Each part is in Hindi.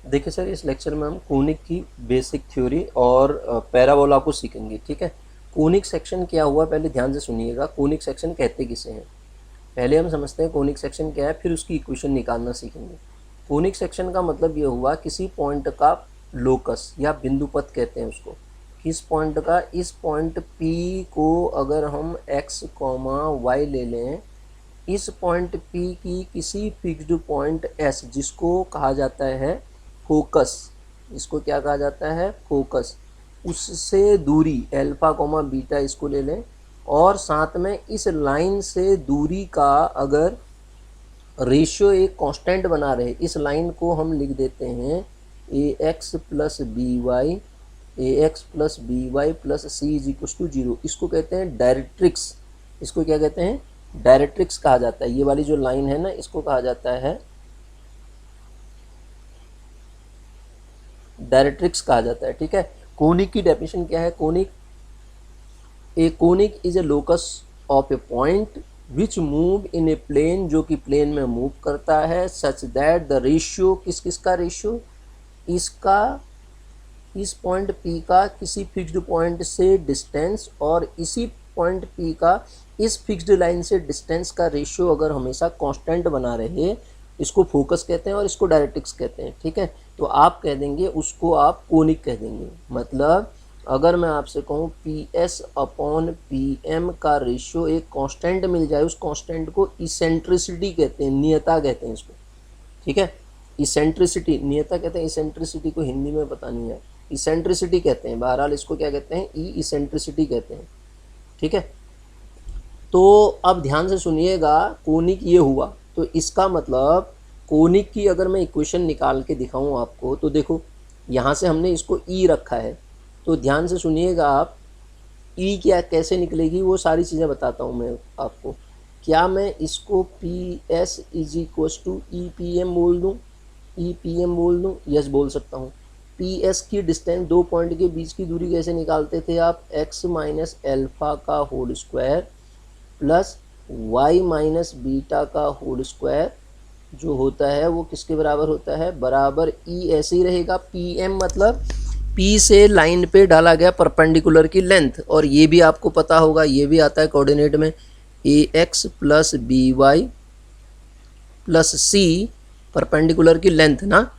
देखिए सर, इस लेक्चर में हम कोनिक की बेसिक थ्योरी और पैराबोला को सीखेंगे। ठीक है, कोनिक सेक्शन क्या हुआ पहले ध्यान से सुनिएगा। कोनिक सेक्शन कहते किसे हैं पहले हम समझते हैं। कोनिक सेक्शन क्या है, फिर उसकी इक्वेशन निकालना सीखेंगे। कोनिक सेक्शन का मतलब ये हुआ किसी पॉइंट का लोकस या बिंदुपथ कहते हैं उसको। किस पॉइंट का, इस पॉइंट P को अगर हम x, y ले लें, इस पॉइंट P की किसी फिक्स्ड पॉइंट S जिसको कहा जाता है फोकस, इसको क्या कहा जाता है, फोकस, उससे दूरी अल्फा कोमा बीटा इसको ले लें, और साथ में इस लाइन से दूरी का अगर रेशियो एक कांस्टेंट बना रहे, इस लाइन को हम लिख देते हैं ax plus B Y plus C is equal to 0। इसको कहते हैं डायरेक्ट्रिक्स। इसको क्या कहते हैं, डायरेक्ट्रिक्स कहा जाता है। ये वाली जो लाइन है ना, इसको कहा जाता है डायरेक्ट्रिक्स कहा जाता है। ठीक है, कोनिक की डेफिनेशन क्या है, conic is a locus of a point which move in a plane, जो कि प्लेन में मूव करता है, सच दैट द रेशियो, किसका रेशियो, इसका, इस पॉइंट P का किसी फिक्स्ड पॉइंट से डिस्टेंस और इसी पॉइंट P का इस फिक्स्ड लाइन से डिस्टेंस का रेशियो अगर हमेशा कांस्टेंट बना रहे, इसको फोकस कहते हैं और इसको डायरेक्ट्रिक्स कहते हैं। ठीक है, तो आप कह देंगे उसको, आप कोनिक कह देंगे। मतलब अगर मैं आपसे कहूँ PS अपॉन PM का रेशियो एक कांस्टेंट मिल जाए, उस कांस्टेंट को इसेंट्रिसिटी कहते हैं, नियता कहते हैं इसको। ठीक है, इसेंट्रिसिटी, नियता कहते हैं, इसेंट्रिसिटी को हिंदी में पता नहीं है, इसेंट्रिसिटी कहते हैं। बहरहाल इसको क्या कहते हैं, इसेंट्रिसिटी कहते हैं। ठीक है, तो अब ध्यान से सुनिएगा, कोनिक ये हुआ, तो इसका मतलब कोनिक की अगर मैं इक्वेशन निकाल के दिखाऊं आपको, तो देखो यहाँ से हमने इसको E रखा है, तो ध्यान से सुनिएगा आप, E क्या कैसे निकलेगी वो सारी चीज़ें बताता हूँ मैं आपको। क्या मैं इसको PS is equal to EPM बोल दूँ, EPM बोल दूँ, यस बोल सकता हूँ। PS की डिस्टेंस, दो पॉइंट के बीच की दूरी कैसे निकालते थे आप, x माइनस एल्फा का whole square plus y minus beta का होल स्क्वायर जो होता है वो किसके बराबर होता है, बराबर E ऐसे ही रहेगा। PM मतलब P से लाइन पे डाला गया परपेंडिकुलर की लेंथ, और ये भी आपको पता होगा, ये भी आता है कोऑर्डिनेट में, AX plus BY plus C perpendicular की लेंथ ना,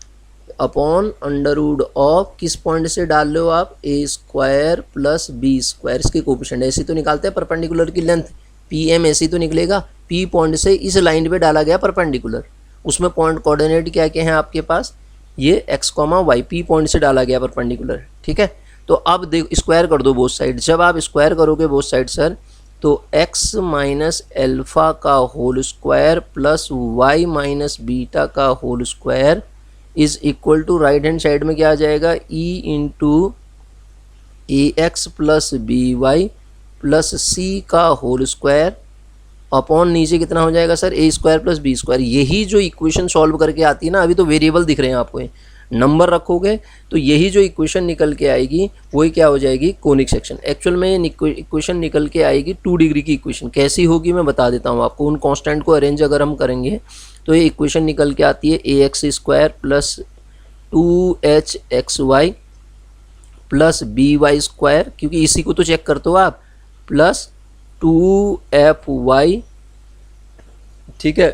अपॉन अंडर रूड ऑफ किस पॉइंट से डाल लो आप, ए स्क्वायर प्लस बी स्क्वायर, इसके कोफिशिएंट ऐसे तो निकालते हैं परपेंडिकुलर की लेंथ, PM ऐसे तो निकलेगा, P पॉइंट से इस लाइन पे डाला गया परपेंडिकुलर, उसमें पॉइंट कोऑर्डिनेट क्या क्या हैं आपके पास, ये x, y, P पॉइंट से डाला गया परपेंडिकुलर। ठीक है, तो अब देखो स्क्वायर कर दो बोथ साइड, जब आप स्क्वायर करोगे बोथ साइड सर, तो x माइनस एल्फा का whole square plus y minus beta का whole square is equal to, right hand side में क्या आ जाएगा, E into AX plus BY plus C का होल स्क्वायर अपॉन नीचे कितना हो जाएगा सर, A square plus B square. यही जो इक्वेशन सॉल्व करके आती है ना, अभी तो वेरिएबल दिख रहे हैं आपको, नंबर रखोगे तो यही जो इक्वेशन निकल के आएगी वही क्या हो जाएगी, कोनिक सेक्शन। एक्चुअल में इक्वेशन निकल के आएगी 2 डिग्री की इक्वेशन। कैसी होगी मैं बता देता हूँ आपको, उन कांस्टेंट को अरेंज अगर हम करेंगे तो ये इक्वेशन निकल के आती है AX square plus 2HXY plus BY square, क्योंकि इसी को तो चेक करते हो आप, प्लस 2FY, ठीक है,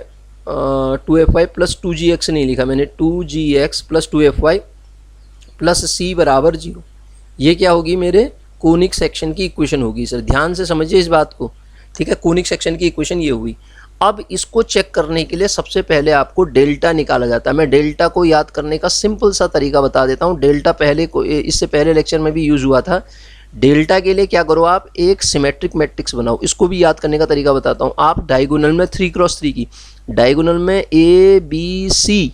2FY प्लस 2GX नहीं लिखा मैंने, 2GX plus 2FY plus C बराबर 0। ये क्या होगी, मेरे कोनिक सेक्शन की इक्वेशन होगी। सर ध्यान से समझिए इस बात को। ठीक है, कोनिक सेक्शन की इक्वेशन ये हुई। अब इसको चेक करने के लिए सबसे पहले आपको डेल्टा निकाला जाता है। मैं डेल्टा को याद करने का सिंपल सा तरीका बता देता हूँ। डेल्टा पहले को, इससे पहले लेक्चर में भी यूज हुआ था। डेल्टा के लिए क्या करो आप, एक सिमेट्रिक मैट्रिक्स बनाओ। इसको भी याद करने का तरीका बताता हूँ। आप डायगोनल में 3x3 की, डायगोनल में ABC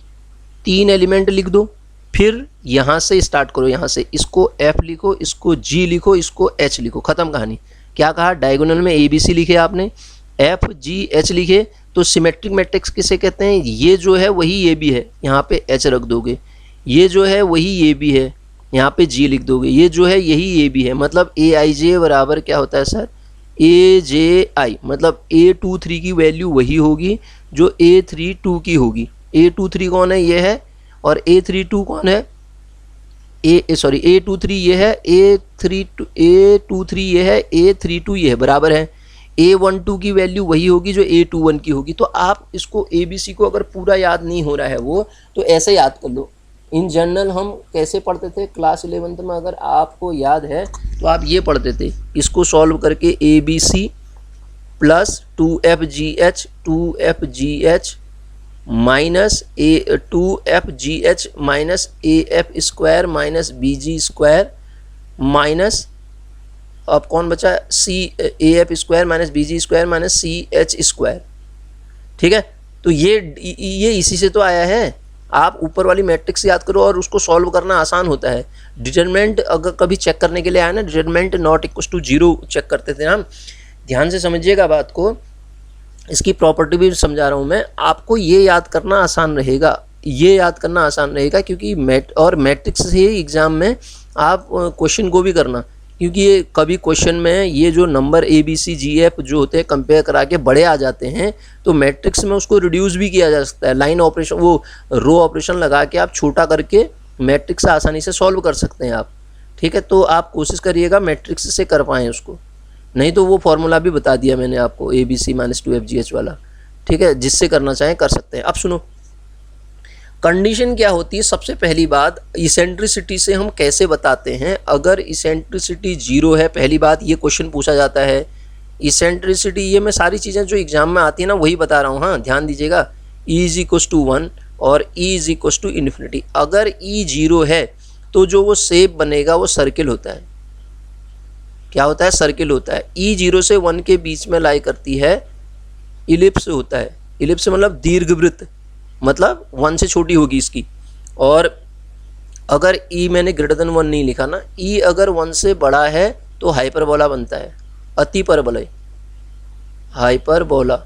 3 एलिमेंट लिख दो, फिर यहाँ से स्टार्ट करो, यहाँ से इसको F लिखो, इसको G लिखो, इसको H लिखो, खत्म कहानी। क्या कहा, डायगोनल में ABC लिखे आपने, F G H लिखे, तो सिमेट्रिक मैट्रिक्स किसे कहते हैं, ये जो है वही AB है, यहाँ पे H रख दोगे, ये जो है वही AB है, यहाँ पे G लिख दोगे, ये जो है यही AB है। मतलब AIJ बराबर क्या होता है सर, AJI, मतलब A23 की वैल्यू वही होगी जो A32 की होगी। A23 कौन है, ये है, और A32 कौन है, A23 ये है, A23 ये है, A32 ये है, बराबर है। A12 की वैल्यू वही होगी जो A21 की होगी। तो आप इसको ABC को अगर पूरा याद नहीं हो रहा है वो, तो ऐसे याद कर लो। इन जनरल हम कैसे पढ़ते थे क्लास 11th में, अगर आपको याद है तो आप ये पढ़ते थे, इसको सॉल्व करके ABC plus 2FGH minus 2FGH minus AF square minus BG square minus, अब कौन बचा, AF square minus BG square minus CH square. ठीक है, तो ये इसी से तो आया है। आप ऊपर वाली मैट्रिक्स याद करो और उसको सॉल्व करना आसान होता है। डिटरमिनेंट अगर कभी चेक करने के लिए आया ना, determinant not equal to 0 check करते थे हम। ध्यान से समझिएगा बात को, इसकी प्रॉपर्टी भी समझा रहा हूँ मैं आपको। ये याद करना आसान रहेगा, ये याद करना आसान रहेगा, क्योंकि मैट्रिक्स से ही एग्ज़ाम में आप क्वेश्चन को भी करना, क्योंकि ये कभी क्वेश्चन में ये जो नंबर ABCGF जो होते हैं कंपेयर करा के बड़े आ जाते हैं, तो मैट्रिक्स में उसको रिड्यूस भी किया जा सकता है। लाइन ऑपरेशन, वो रो ऑपरेशन लगा के आप छोटा करके मैट्रिक्स आसानी से सॉल्व कर सकते हैं आप। ठीक है, तो आप कोशिश करिएगा मैट्रिक्स से कर पाएँ उसको, नहीं तो वो फॉर्मूला भी बता दिया मैंने आपको ABC माइनस 2FGH वाला। ठीक है, जिससे करना चाहें कर सकते हैं। अब सुनो, कंडीशन क्या होती है। सबसे पहली बात, इसेंट्रिसिटी से हम कैसे बताते हैं। अगर इसेंट्रिसिटी 0 है, पहली बात ये क्वेश्चन पूछा जाता है इसेंट्रिसिटी, ये मैं सारी चीज़ें जो एग्जाम में आती है ना वही बता रहा हूँ, हाँ ध्यान दीजिएगा। E इज इक्वस टू 1 और E is equals to infinity. अगर E 0 है तो जो वो शेप बनेगा वो सर्किल होता है। क्या होता है, सर्किल होता है। E 0 से 1 के बीच में लाई करती है, इलिप्स होता है। इलिप्स मतलब दीर्घवृत्त, मतलब 1 से छोटी होगी इसकी। और अगर E मैंने ग्रेटर देन 1 नहीं लिखा ना, E अगर 1 से बड़ा है तो हाइपरबोला बनता है, अति परबलय, हाइपरबोला।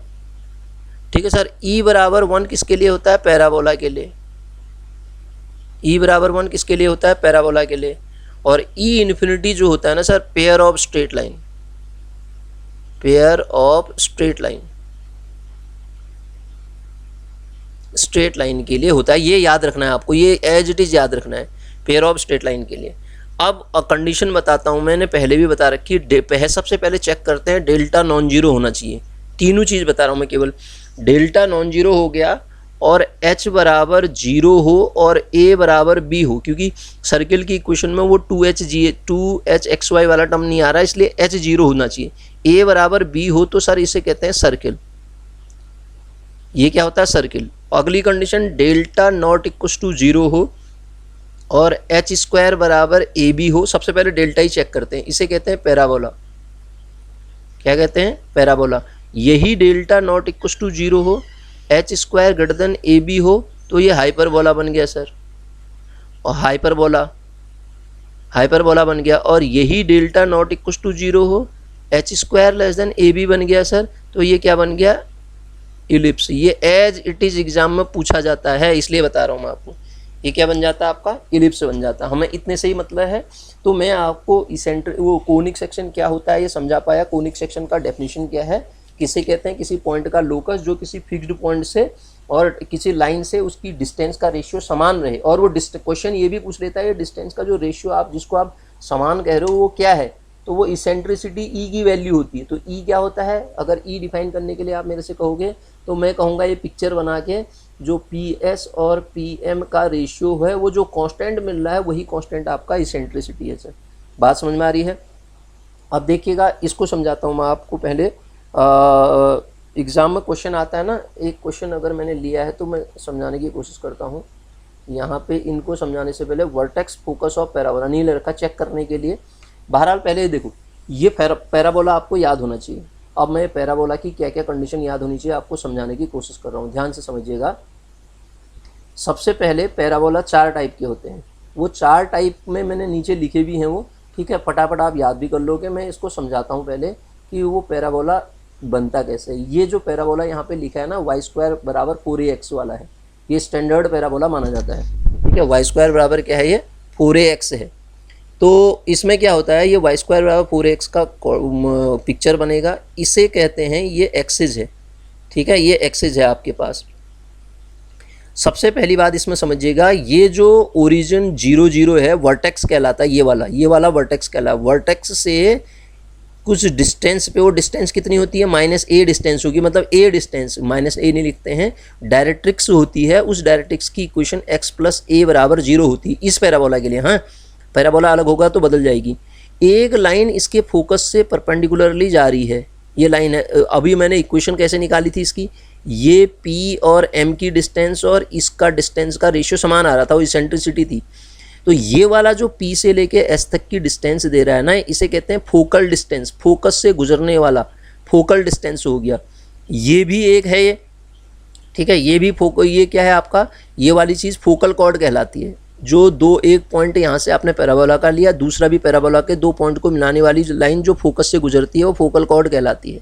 ठीक है सर, E बराबर 1 किसके लिए होता है, पैराबोला के लिए। E बराबर 1 किसके लिए होता है, पैराबोला के लिए। और E इन्फिनिटी जो होता है ना sir, pair of straight line, pair of straight line, straight line के लिए होता है। ये याद रखना है आपको, ये एज इट इज याद रखना है, पेयर ऑफ स्ट्रेट लाइन के लिए। अब कंडीशन बताता हूँ, मैंने पहले भी बता रखी है। सबसे पहले चेक करते हैं डेल्टा नॉन जीरो होना चाहिए। तीनों चीज़ बता रहा हूँ मैं, केवल डेल्टा नॉन जीरो हो गया और H बराबर 0 हो और A बराबर B हो, क्योंकि सर्किल की इक्वेशन में वो 2HXY वाला टर्म नहीं आ रहा है, इसलिए H 0 होना चाहिए। A बराबर B हो तो सर इसे कहते हैं सर्किल। ये क्या होता है, सर्किल। अगली condition, delta not equal to 0 हो और H स्क्वायर बराबर AB हो। सबसे पहले डेल्टा ही चेक करते हैं, इसे कहते हैं पैराबोला। क्या कहते हैं, पैराबोला। यही डेल्टा नॉट इक्वल टू 0 हो, H square greater than AB हो, तो ये हाइपरबोला बन गया सर। और हाइपरबोला बन गया। और यही डेल्टा नॉट इक्वल टू 0 हो, H square less than AB बन गया सर, तो ये क्या बन गया, इलिप्स। ये एज इट इज एग्जाम में पूछा जाता है, इसलिए बता रहा हूँ मैं आपको। ये क्या बन जाता है आपका, इलिप्स बन जाता है। हमें इतने से ही मतलब है। तो मैं आपको वो कोनिक सेक्शन क्या होता है ये समझा पाया। कोनिक सेक्शन का डेफिनेशन क्या है, किसे कहते हैं, किसी पॉइंट का लोकस जो किसी फिक्स्ड पॉइंट से और किसी लाइन से उसकी डिस्टेंस का रेशियो समान रहे। और वो क्वेश्चन ये भी पूछ लेता है डिस्टेंस का जो रेशियो आप जिसको आप समान कह रहे हो वो क्या है, तो वो इसेंट्रिसिटी E की वैल्यू होती है। तो E क्या होता है, अगर E डिफाइन करने के लिए आप मेरे से कहोगे तो मैं कहूँगा ये पिक्चर बना के जो PS और PM का रेशियो है वो जो कांस्टेंट मिल रहा है वही कांस्टेंट आपका इसेंट्रिसिटी है सर। बात समझ में आ रही है। अब देखिएगा, इसको समझाता हूँ मैं आपको। पहले एग्ज़ाम में क्वेश्चन आता है ना, एक क्वेश्चन अगर मैंने लिया है तो मैं समझाने की कोशिश करता हूँ। यहाँ पे इनको समझाने से पहले वर्टेक्स फोकस ऑफ पैराबोला नहीं ले रखा चेक करने के लिए। बहरहाल पहले देखो, ये पैराबोला आपको याद होना चाहिए। अब मैं पैराबोला की क्या क्या कंडीशन याद होनी चाहिए आपको समझाने की कोशिश कर रहा हूँ, ध्यान से समझिएगा। सबसे पहले पैराबोला 4 टाइप के होते हैं। वो 4 टाइप में मैंने नीचे लिखे भी हैं वो, ठीक है, फटाफट आप याद भी कर लोगे। मैं इसको समझाता हूँ पहले कि वो पैराबोला बनता कैसे। ये जो पैराबोला यहाँ पे लिखा है ना, वाई स्क्वायर बराबर 4AX वाला है, ये स्टैंडर्ड पैराबोला माना जाता है। ठीक है, वाई स्क्वायर बराबर क्या है, ये 4AX है। तो इसमें क्या होता है, ये वाई स्क्वायर बराबर 4AX का पिक्चर बनेगा। इसे कहते हैं, ये एक्सिस है। ठीक है, ये एक्सिस है आपके पास। सबसे पहली बात इसमें समझिएगा, ये जो ओरिजिन 0 0 है वर्टेक्स कहलाता है, ये वाला वर्टेक्स कहलाता है। वर्टेक्स से कुछ डिस्टेंस पे, वो डिस्टेंस कितनी होती है, -a डिस्टेंस होगी, मतलब a डिस्टेंस, -a नहीं लिखते हैं, डायरेक्ट्रिक्स होती है, उस डायरेक्ट्रिक्स की इक्वेशन x + a = 0 होती है इस पैराबोला के लिए। हाँ, पैराबोला अलग होगा तो बदल जाएगी। एक लाइन इसके फोकस से परपेंडिकुलरली जा रही है, ये लाइन है। अभी मैंने इक्वेशन कैसे निकाली थी इसकी, ये p और m की डिस्टेंस और इसका डिस्टेंस का रेशियो समान आ रहा था, वो इसेंट्रिसिटी थी। तो ये वाला जो P से लेके S तक की डिस्टेंस दे रहा है ना, इसे कहते हैं फोकल डिस्टेंस, फोकस से गुजरने वाला फोकल डिस्टेंस हो गया। ये भी एक है ये, ठीक है, ये भी ये क्या है आपका, ये वाली चीज़ फोकल कॉर्ड कहलाती है। जो एक पॉइंट यहाँ से आपने पैराबोला का लिया, दूसरा भी पैराबोला के 2 पॉइंट को मिलाने वाली लाइन जो फोकस से गुजरती है वो फोकल कॉर्ड कहलाती है,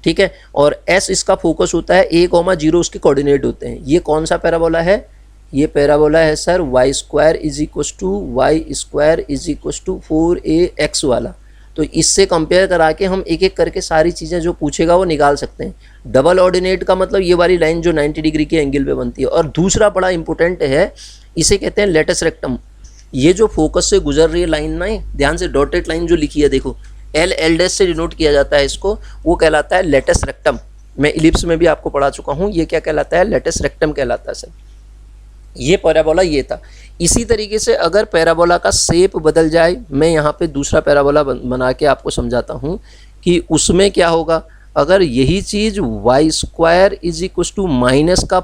ठीक है। और S इसका फोकस होता है, a, 0 उसके कोऑर्डिनेट होते हैं। ये कौन सा पैराबोला है, ये पैराबोला है सर y² = 4ax वाला। तो इससे कंपेयर करा के हम एक एक करके सारी चीज़ें जो पूछेगा वो निकाल सकते हैं। डबल ऑर्डिनेट का मतलब ये वाली लाइन जो 90 डिग्री के एंगल पे बनती है। और दूसरा बड़ा इंपॉर्टेंट है, इसे कहते हैं लेटस रेक्टम। ये जो फोकस से गुजर रही है लाइन ना, ध्यान से डॉटेड लाइन जो लिखी है देखो, L से डिनोट किया जाता है इसको, वो कहलाता है लेटस रेक्टम। मैं इलिप्स में भी आपको पढ़ा चुका हूँ, ये क्या कहलाता है, लेटस रेक्टम कहलाता है सर। ये पैराबोला ये था। इसी तरीके से अगर पैराबोला का शेप बदल जाए, मैं यहाँ पे दूसरा पैराबोला बना के आपको समझाता हूँ कि उसमें क्या होगा। अगर यही चीज़ y² =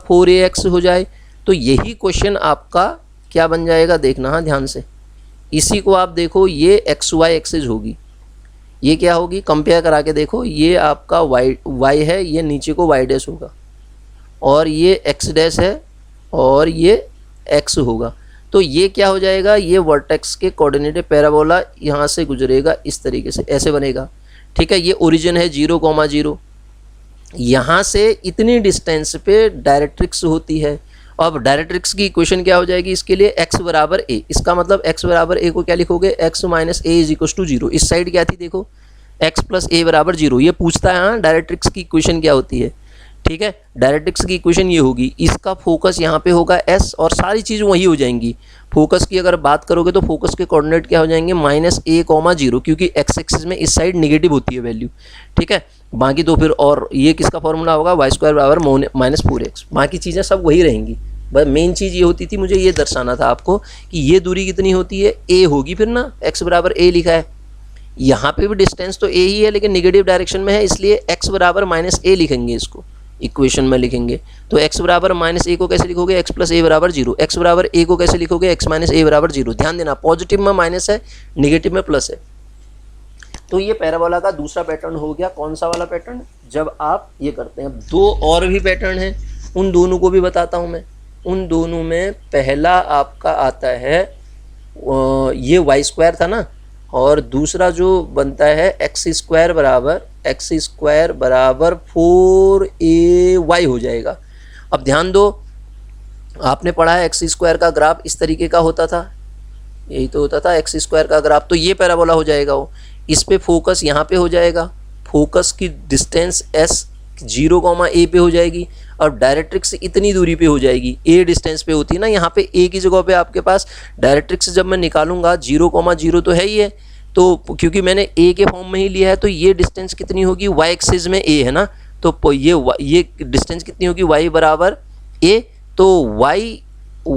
-4ax हो जाए तो यही क्वेश्चन आपका क्या बन जाएगा, देखना हाँ ध्यान से। इसी को आप देखो, ये xy एक्सिस होगी, ये क्या होगी, कंपेयर करा के देखो, ये आपका y है, ये नीचे को y' होगा, और ये x' है और ये x होगा। तो ये क्या हो जाएगा, ये वर्टेक्स के कोऑर्डिनेट पैराबोला यहाँ से गुजरेगा इस तरीके से, ऐसे बनेगा, ठीक है। ये ओरिजिन है 0, 0, यहाँ से इतनी डिस्टेंस पे डायरेक्ट्रिक्स होती है। अब डायरेक्ट्रिक्स की इक्वेशन क्या हो जाएगी इसके लिए, x = a। इसका मतलब x = a को क्या लिखोगे, x - a = 0। इस साइड क्या थी देखो, x + a = 0। ये पूछता है हाँ डायरेक्ट्रिक्स की इक्वेशन क्या होती है, ठीक है। डायरेक्ट्रिक्स की इक्वेशन ये होगी, इसका फोकस यहाँ पे होगा S और सारी चीज़ वही हो जाएंगी। फोकस की अगर बात करोगे तो फोकस के कोऑर्डिनेट क्या हो जाएंगे, -a, 0, क्योंकि x एक्सिस में इस साइड नेगेटिव होती है वैल्यू, ठीक है। बाकी तो फिर, और ये किसका फॉर्मूला होगा, y² = -4x। बाकी चीज़ें सब वही रहेंगी, बस मेन चीज़ ये होती थी, मुझे ये दर्शाना था आपको कि ये दूरी कितनी होती है, a होगी फिर ना, x = a लिखा है। यहाँ पे भी डिस्टेंस तो a ही है लेकिन नेगेटिव डायरेक्शन में है, इसलिए x = -a लिखेंगे, इसको इक्वेशन में लिखेंगे। तो x = -a को कैसे लिखोगे, x + a = 0। x = a को कैसे लिखोगे, x - a = 0। ध्यान देना, पॉजिटिव में माइनस है, नेगेटिव में प्लस है। तो ये पैराबोला का दूसरा पैटर्न हो गया। कौन सा वाला पैटर्न, जब आप ये करते हैं। 2 और भी पैटर्न हैं, उन दोनों को भी बताता हूँ मैं। उन दोनों में पहला आपका आता है, ये y² था ना, और दूसरा जो बनता है x² = 4ay हो जाएगा। अब ध्यान दो, आपने पढ़ा है x² का ग्राफ इस तरीके का होता था, यही तो होता था x² का ग्राफ। तो ये पैराबोला हो जाएगा वो, इस पे फोकस यहाँ पे हो जाएगा, फोकस की डिस्टेंस S 0, a पे हो जाएगी, और डायरेक्ट्रिक्स इतनी दूरी पे हो जाएगी, a डिस्टेंस पे होती है ना, यहाँ पे a की जगह पे आपके पास डायरेक्ट्रिक्स जब मैं निकालूंगा 0, 0 तो है ही है, तो क्योंकि मैंने a के फॉर्म में ही लिया है, तो ये डिस्टेंस कितनी होगी, y एक्सिस में a है ना, तो ये डिस्टेंस कितनी होगी, y = a। तो y,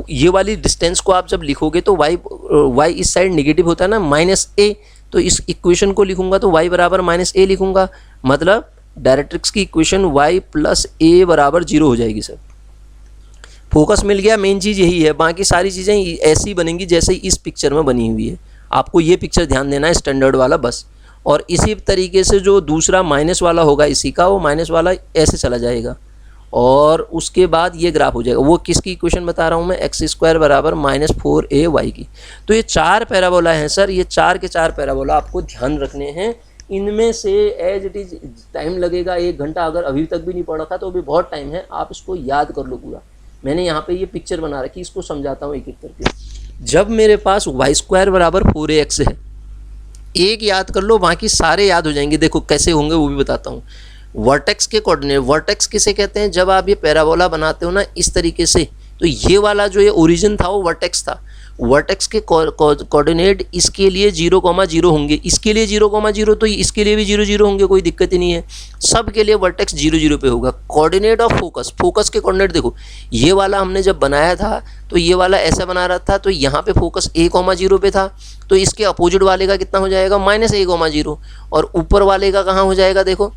ये वाली डिस्टेंस को आप जब लिखोगे तो y इस साइड नेगेटिव होता है ना, -a, तो इस इक्वेशन को लिखूंगा तो y = -a लिखूंगा, मतलब डायरेक्ट्रिक्स की इक्वेशन y + a = 0 हो जाएगी सर। फोकस मिल गया, मेन चीज़ यही है, बाकी सारी चीज़ें ऐसी बनेंगी जैसे इस पिक्चर में बनी हुई है। आपको ये पिक्चर ध्यान देना है, स्टैंडर्ड वाला बस। और इसी तरीके से जो दूसरा माइनस वाला होगा इसी का, वो माइनस वाला ऐसे चला जाएगा, और उसके बाद ये ग्राफ हो जाएगा। वो किसकी इक्वेशन बता रहा हूँ मैं, x² = -4ay की। तो ये 4 पैराबोला हैं सर, ये 4 के 4 पैराबोला आपको ध्यान रखने हैं। इनमें से एज इट इज़ टाइम लगेगा 1 घंटा, अगर अभी तक भी नहीं पढ़ा था तो भी बहुत टाइम है, आप इसको याद कर लो पूरा। मैंने यहाँ पे ये पिक्चर बना रखी, इसको समझाता हूँ एक एक करके। जब मेरे पास y² = 4ax है, एक याद कर लो, बाकी सारे याद हो जाएंगे। देखो कैसे होंगे वो भी बताता हूँ। वर्टेक्स के कोऑर्डिनेट, वर्टेक्स किसे कहते हैं, जब आप ये पैराबोला बनाते हो ना इस तरीके से, तो ये वाला जो ये ओरिजिन था वो वर्टेक्स था, वर्टेक्स के कोऑर्डिनेट इसके लिए 0,0 होंगे, इसके लिए 0,0, तो इसके लिए भी 0,0 होंगे, कोई दिक्कत ही नहीं है, सब के लिए वर्टेक्स 0,0 पे होगा। कोऑर्डिनेट ऑफ फोकस, फोकस के कोऑर्डिनेट देखो, ये वाला हमने जब बनाया था तो ये वाला ऐसा बना रहा था, तो यहाँ पे फोकस a,0 पे था, तो इसके अपोजिट वाले का कितना हो जाएगा -a,0, और ऊपर वाले का कहाँ हो जाएगा, देखो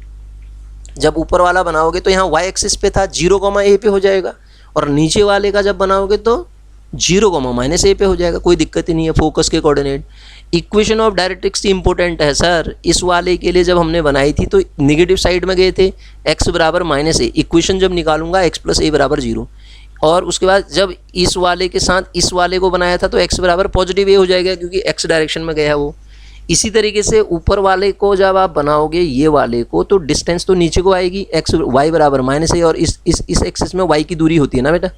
जब ऊपर वाला बनाओगे तो यहाँ y एक्सिस पे था 0,a पे हो जाएगा, और नीचे वाले का जब बनाओगे तो 0,-a पे हो जाएगा, कोई दिक्कत ही नहीं है फोकस के coordinate. Equation of directrix important है सर, इस वाले के लिए जब हमने बनाई थी तो नेगेटिव साइड में गए थे, x बराबर -a, इक्वेशन जब निकालूंगा x + a बराबर 0, और उसके बाद जब इस वाले के साथ इस वाले को बनाया था तो x बराबर +a हो जाएगा, क्योंकि x डायरेक्शन में गया है वो। इसी तरीके से ऊपर वाले को जब आप बनाओगे ये वाले को, तो डिस्टेंस तो नीचे को आएगी, y बराबर -a, और इस एक्सिस में y की दूरी होती है ना बेटा,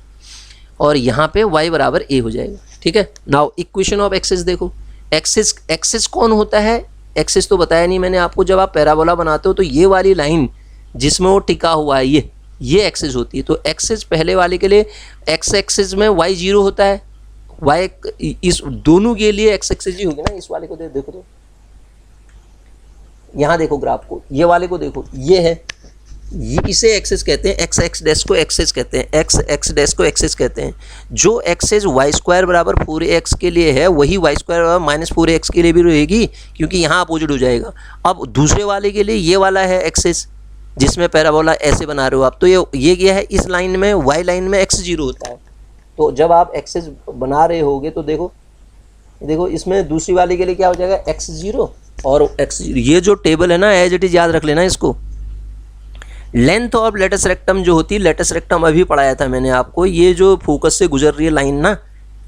और यहाँ पे y बराबर a हो जाएगा, ठीक है। नाउ इक्वेशन ऑफ एक्सिस देखो, एक्सिस कौन होता है, एक्सिस तो बताया नहीं मैंने आपको, जब आप पैराबोला बनाते हो तो ये वाली लाइन जिसमें वो टिका हुआ है ये एक्सिस होती है। तो एक्सिस पहले वाले के लिए x एक्सिस में y 0 होता है, y इस दोनों के लिए x एक्सिस ही होगी ना। इस वाले को देखो तो यहाँ देखो ग्राफ को, ये वाले को देखो, ये है, ये इसे एक्सिस कहते हैं, x डैश को एक्सिस कहते हैं, x डैश को एक्सिस कहते हैं। जो एक्सिस y² बराबर 4ax के लिए है वही y² बराबर -4ax के लिए भी रहेगी, क्योंकि यहाँ अपोजिट हो जाएगा। अब दूसरे वाले के लिए ये वाला है एक्सिस जिसमें पैराबोला ऐसे बना रहे हो आप, तो ये क्या है, इस लाइन में y लाइन में x 0 होता है। तो जब आप एक्सिस बना रहे होगे तो देखो इसमें दूसरी वाले के लिए क्या हो जाएगा, x 0 और x 0। ये जो टेबल है ना एज इट इज याद रख लेना इसको। लेंथ ऑफ लेटस रेक्टम जो होती है, लेटस रेक्टम अभी पढ़ाया था मैंने आपको, ये जो फोकस से गुजर रही है लाइन ना,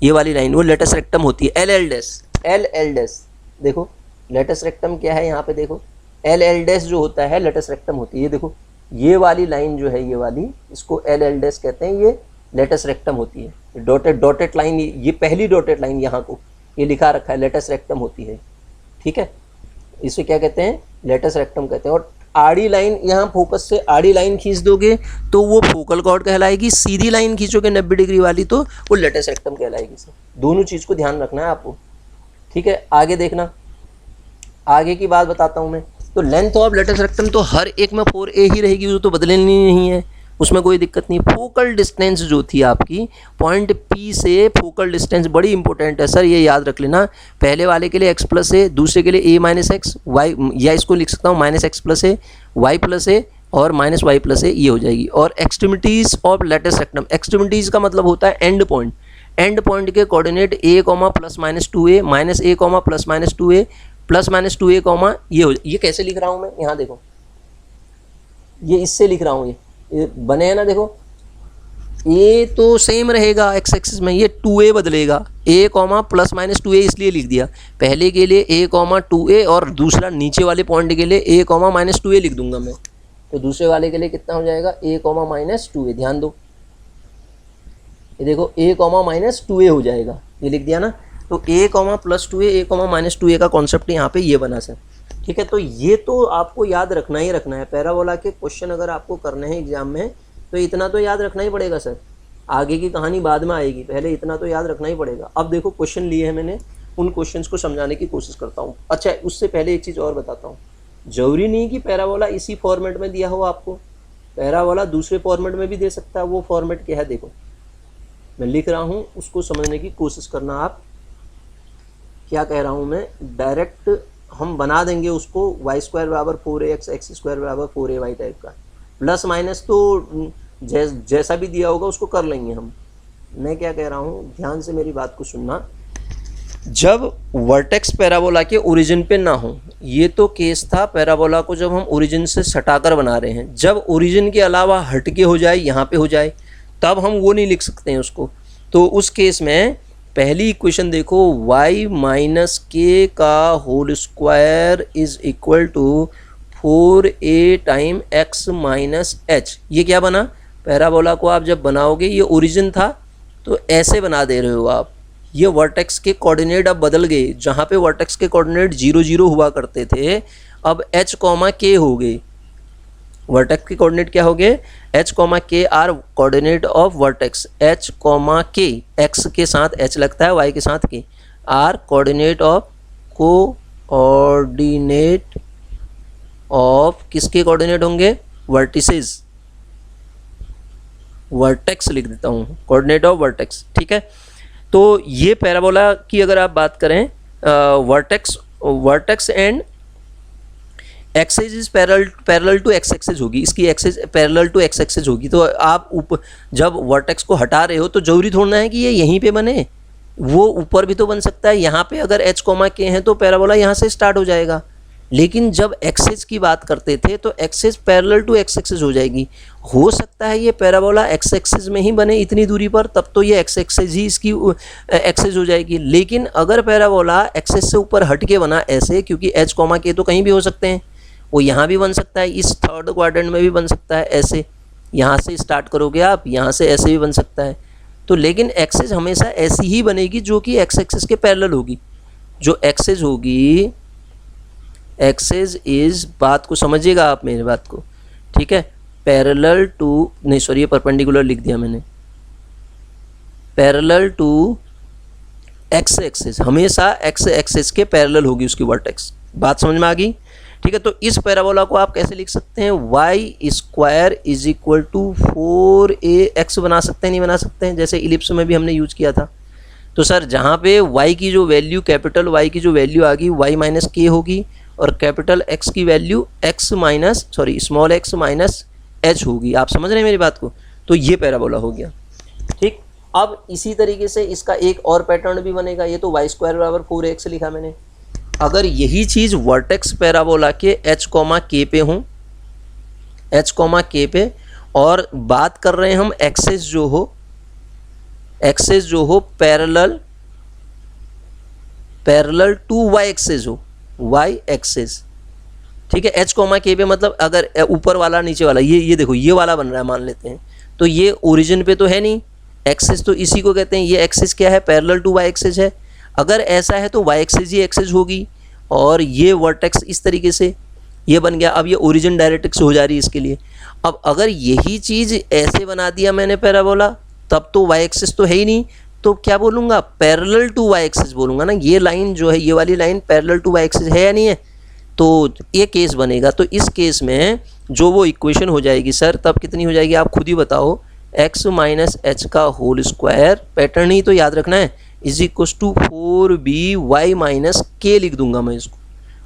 ये वाली लाइन वो लेटस रेक्टम होती है। एल डैश देखो, लेटस रेक्टम क्या है यहाँ पे देखो, एल डैश जो होता है लेटस रेक्टम होती है। ये देखो ये वाली लाइन जो है, ये वाली, इसको एल डैश कहते हैं, ये लेटस रेक्टम होती है। डॉटेड लाइन, ये पहली डॉटेड लाइन यहाँ को ये लिखा रखा है लेटस रेक्टम होती है, ठीक है। इसे क्या कहते हैं, लेटस रेक्टम कहते हैं। और आड़ी लाइन, यहाँ फोकस से आड़ी लाइन खींच दोगे तो वो फोकल कॉर्ड कहलाएगी, सीधी लाइन खींचोगे 90 डिग्री वाली तो वो लेटस रेक्टम कहलाएगी। सर दोनों चीज़ को ध्यान रखना है आपको, ठीक है। आगे देखना, आगे की बात बताता हूँ मैं। तो लेंथ ऑफ लेटस रेक्टम तो हर एक में 4a ही रहेगी, वो तो बदलनी नहीं है, उसमें कोई दिक्कत नहीं। फोकल डिस्टेंस जो थी आपकी पॉइंट P से, फोकल डिस्टेंस बड़ी इंपॉर्टेंट है सर, ये याद रख लेना। पहले वाले के लिए x + a, दूसरे के लिए a - x, y, या इसको लिख सकता हूँ -x + a, y + a और -y + a, ये हो जाएगी। और extremities of latus rectum, extremities का मतलब होता है एंड पॉइंट। एंड पॉइंट के coordinate a, +-2a, -a, +-2a, +-2a, ये कैसे लिख रहा हूँ मैं, यहाँ देखो, ये इससे लिख रहा हूँ, ये बने हैं ना, देखो a तो सेम रहेगा x एक्सिस में, ये 2a बदलेगा, a, +-2a इसलिए लिख दिया। पहले के लिए a, 2a और दूसरा नीचे वाले पॉइंट के लिए a, -2a लिख दूंगा मैं। तो दूसरे वाले के लिए कितना हो जाएगा, a, -2a, ध्यान दो, ये देखो a, -2a हो जाएगा, ये लिख दिया ना। तो a, +2a, a, -2a का कॉन्सेप्ट यहाँ पे ये बना सर, ठीक है। तो ये तो आपको याद रखना ही रखना है, पैराबोला के क्वेश्चन अगर आपको करने हैं एग्जाम में तो इतना तो याद रखना ही पड़ेगा सर, आगे की कहानी बाद में आएगी, पहले इतना तो याद रखना ही पड़ेगा। अब देखो क्वेश्चन लिए हैं मैंने, उन क्वेश्चंस को समझाने की कोशिश करता हूँ। अच्छा उससे पहले एक चीज़ और बताता हूँ, ज़रूरी नहीं कि पैराबोला इसी फॉर्मेट में दिया हो आपको, पैराबोला दूसरे फॉर्मेट में भी दे सकता है। वो फॉर्मेट क्या है देखो, मैं लिख रहा हूँ, उसको समझने की कोशिश करना आप, क्या कह रहा हूँ मैं। डायरेक्ट हम बना देंगे उसको y² बराबर 4ax, x² बराबर 4ay टाइप का, प्लस माइनस तो जैसा भी दिया होगा उसको कर लेंगे हम। मैं क्या कह रहा हूँ, ध्यान से मेरी बात को सुनना। जब वर्टेक्स पैराबोला के ओरिजिन पे ना हो, ये तो केस था पैराबोला को जब हम ओरिजिन से सटाकर बना रहे हैं, जब ओरिजिन के अलावा हटके हो जाए, यहाँ पे हो जाए, तब हम वो नहीं लिख सकते हैं उसको। तो उस केस में पहली इक्वेशन देखो, y - k का whole square is equal to 4a time x - h। ये क्या बना, पैराबोला को आप जब बनाओगे, ये ओरिजिन था तो ऐसे बना दे रहे हो आप, ये वर्टेक्स के कोऑर्डिनेट अब बदल गए, जहाँ पे वर्टेक्स के कोऑर्डिनेट 0, 0 हुआ करते थे अब h, k हो गए। वर्टेक्स के कोऑर्डिनेट क्या हो गए, h, k are coordinate of vertex, h, k, x के साथ h लगता है, y के साथ k, are coordinate of coordinate of किसके कोऑर्डिनेट होंगे, वर्टिसेस, वर्टेक्स लिख देता हूँ, कोऑर्डिनेट ऑफ वर्टेक्स, ठीक है। तो ये पैराबोला की अगर आप बात करें, vertex and axis is parallel to X axis होगी, इसकी axis parallel to X axis होगी। तो आप जब वर्टेक्स को हटा रहे हो तो जरूरी थोड़ा है कि ये यहीं पे बने, वो ऊपर भी तो बन सकता है। यहाँ पे अगर h, k है तो पैराबोला यहाँ से स्टार्ट हो जाएगा, लेकिन जब एक्सेस की बात करते थे तो axis parallel to X axis हो जाएगी। हो सकता है ये पैराबोला एक्स एक्सेस में ही बने इतनी दूरी पर, तब तो ये एक्स एक्सेस ही इसकी एक्सेस हो जाएगी। लेकिन अगर पैराबोला एक्सेस से ऊपर हट के बना ऐसे, क्योंकि h, k तो कहीं भी हो सकते हैं, वो यहाँ भी बन सकता है, इस थर्ड क्वाड्रेंट में भी बन सकता है ऐसे, यहाँ से स्टार्ट करोगे आप, यहाँ से ऐसे भी बन सकता है। तो लेकिन एक्सेस हमेशा ऐसी ही बनेगी जो कि एक्स एक्सेस के पैरेलल होगी। जो एक्सेस होगी, एक्सेस इज, बात को समझिएगा आप मेरी बात को, ठीक है, पैरेलल टू, नहीं सॉरी ये परपेंडिकुलर लिख दिया मैंने, पैरेलल टू एक्स एक्सेस, हमेशा एक्स एक्सेस के पैरेलल होगी उसकी वर्टेक्स। बात समझ में आ गई, ठीक है। तो इस पैराबोला को आप कैसे लिख सकते हैं, y square is equal to 4ax बना सकते हैं, नहीं बना सकते हैं, जैसे इलिप्स में भी हमने यूज किया था। तो सर जहाँ पे y की जो वैल्यू, कैपिटल Y की जो वैल्यू आ गई y माइनस के होगी, और कैपिटल X की value small x minus h होगी। आप समझ रहे हैं मेरी बात को। तो ये पैराबोला हो गया, ठीक। अब इसी तरीके से इसका एक और पैटर्न भी बनेगा। ये तो y स्क्वायर बराबर 4ax लिखा मैंने। अगर यही चीज़ वर्टेक्स पैराबोला के h, k पे हूँ, h, k पे, और बात कर रहे हैं हम एक्सेस जो हो पैरेलल टू y एक्सेस हो, y एक्सेस, ठीक है। h, k पे मतलब अगर ऊपर वाला नीचे वाला, ये देखो ये वाला बन रहा है मान लेते हैं, तो ये ओरिजिन पे तो है नहीं, एक्सेस तो इसी को कहते हैं। ये एक्सेस क्या है, पैरेलल टू y एक्सेस है। अगर ऐसा है तो y एक्सेस ही एक्सेस होगी, और ये वर्टेक्स इस तरीके से ये बन गया। अब ये ओरिजिन डायरेक्ट्रिक्स हो जा रही है इसके लिए। अब अगर यही चीज़ ऐसे बना दिया मैंने पैराबोला, तब तो y एक्सेस तो है ही नहीं, तो क्या बोलूँगा, पैरेलल टू y एक्सेस बोलूँगा ना। ये लाइन जो है, ये वाली line parallel to y axis है या नहीं है, तो ये केस बनेगा। तो इस केस में जो वो इक्वेशन हो जाएगी सर, तब कितनी हो जाएगी आप खुद ही बताओ, x माइनस एच का होल स्क्वायर, पैटर्न ही तो याद रखना है, is equal to 4by minus के लिख दूंगा मैं इसको।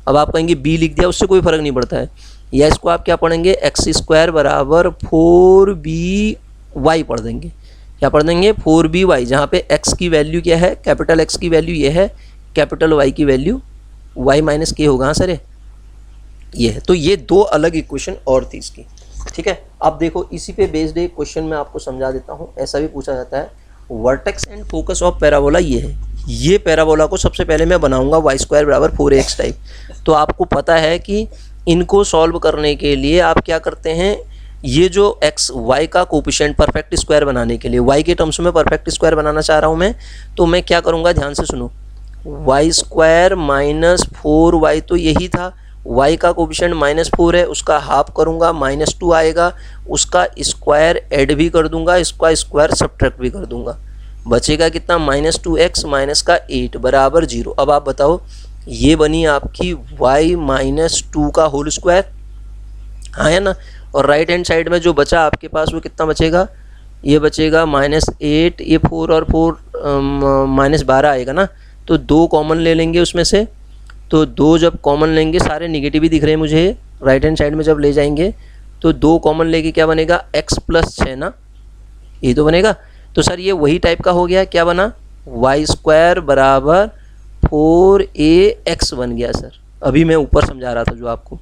अब आप कहेंगे b लिख दिया, उससे कोई फर्क नहीं पड़ता है, या इसको आप क्या पढ़ेंगे, एक्स स्क्वायर बराबर 4by पढ़ देंगे। क्या पढ़ देंगे, 4by, जहाँ पे x की वैल्यू क्या है, कैपिटल X की वैल्यू ये है, कैपिटल Y की वैल्यू y माइनस के होगा। हाँ सर ये है। तो ये दो अलग इक्वेशन और थी इसकी, ठीक है। अब देखो इसी पे बेस्ड एक क्वेश्चन मैं आपको समझा देता हूँ। ऐसा भी पूछा जाता है, vertex and focus of parabola ये है। ये पैराबोला को सबसे पहले मैं बनाऊंगा y स्क्वायर बराबर 4ax टाइप। तो आपको पता है कि इनको सॉल्व करने के लिए आप क्या करते हैं, ये जो x y का कोफिशिएंट परफेक्ट स्क्वायर बनाने के लिए, y के टर्म्स में परफेक्ट स्क्वायर बनाना चाह रहा हूँ मैं, तो मैं क्या करूँगा, ध्यान से सुनो, y स्क्वायर माइनस 4y तो यही था, y का कोफिशिएंट -4 है, उसका हाफ करूँगा -2 आएगा, उसका स्क्वायर ऐड भी कर दूंगा, इसका स्क्वायर सब्ट्रैक्ट भी कर दूंगा, बचेगा कितना, -2x माइनस का 8 बराबर 0। अब आप बताओ, ये बनी आपकी y माइनस 2 का होल स्क्वायर, हाँ है ना। और राइट हैंड साइड में जो बचा आपके पास वो कितना बचेगा, ये बचेगा -8, ये 4 और 4 -12 आएगा ना। तो 2 कॉमन ले लेंगे उसमें से, तो 2 जब कॉमन लेंगे, सारे निगेटिव ही दिख रहे हैं मुझे राइट हैंड साइड में, जब ले जाएंगे तो 2 कॉमन लेके क्या बनेगा, x प्लस 6 ना, ये तो बनेगा। तो सर ये वही टाइप का हो गया, क्या बना, y स्क्वायर बराबर 4ax बन गया सर। अभी मैं ऊपर समझा रहा था जो आपको।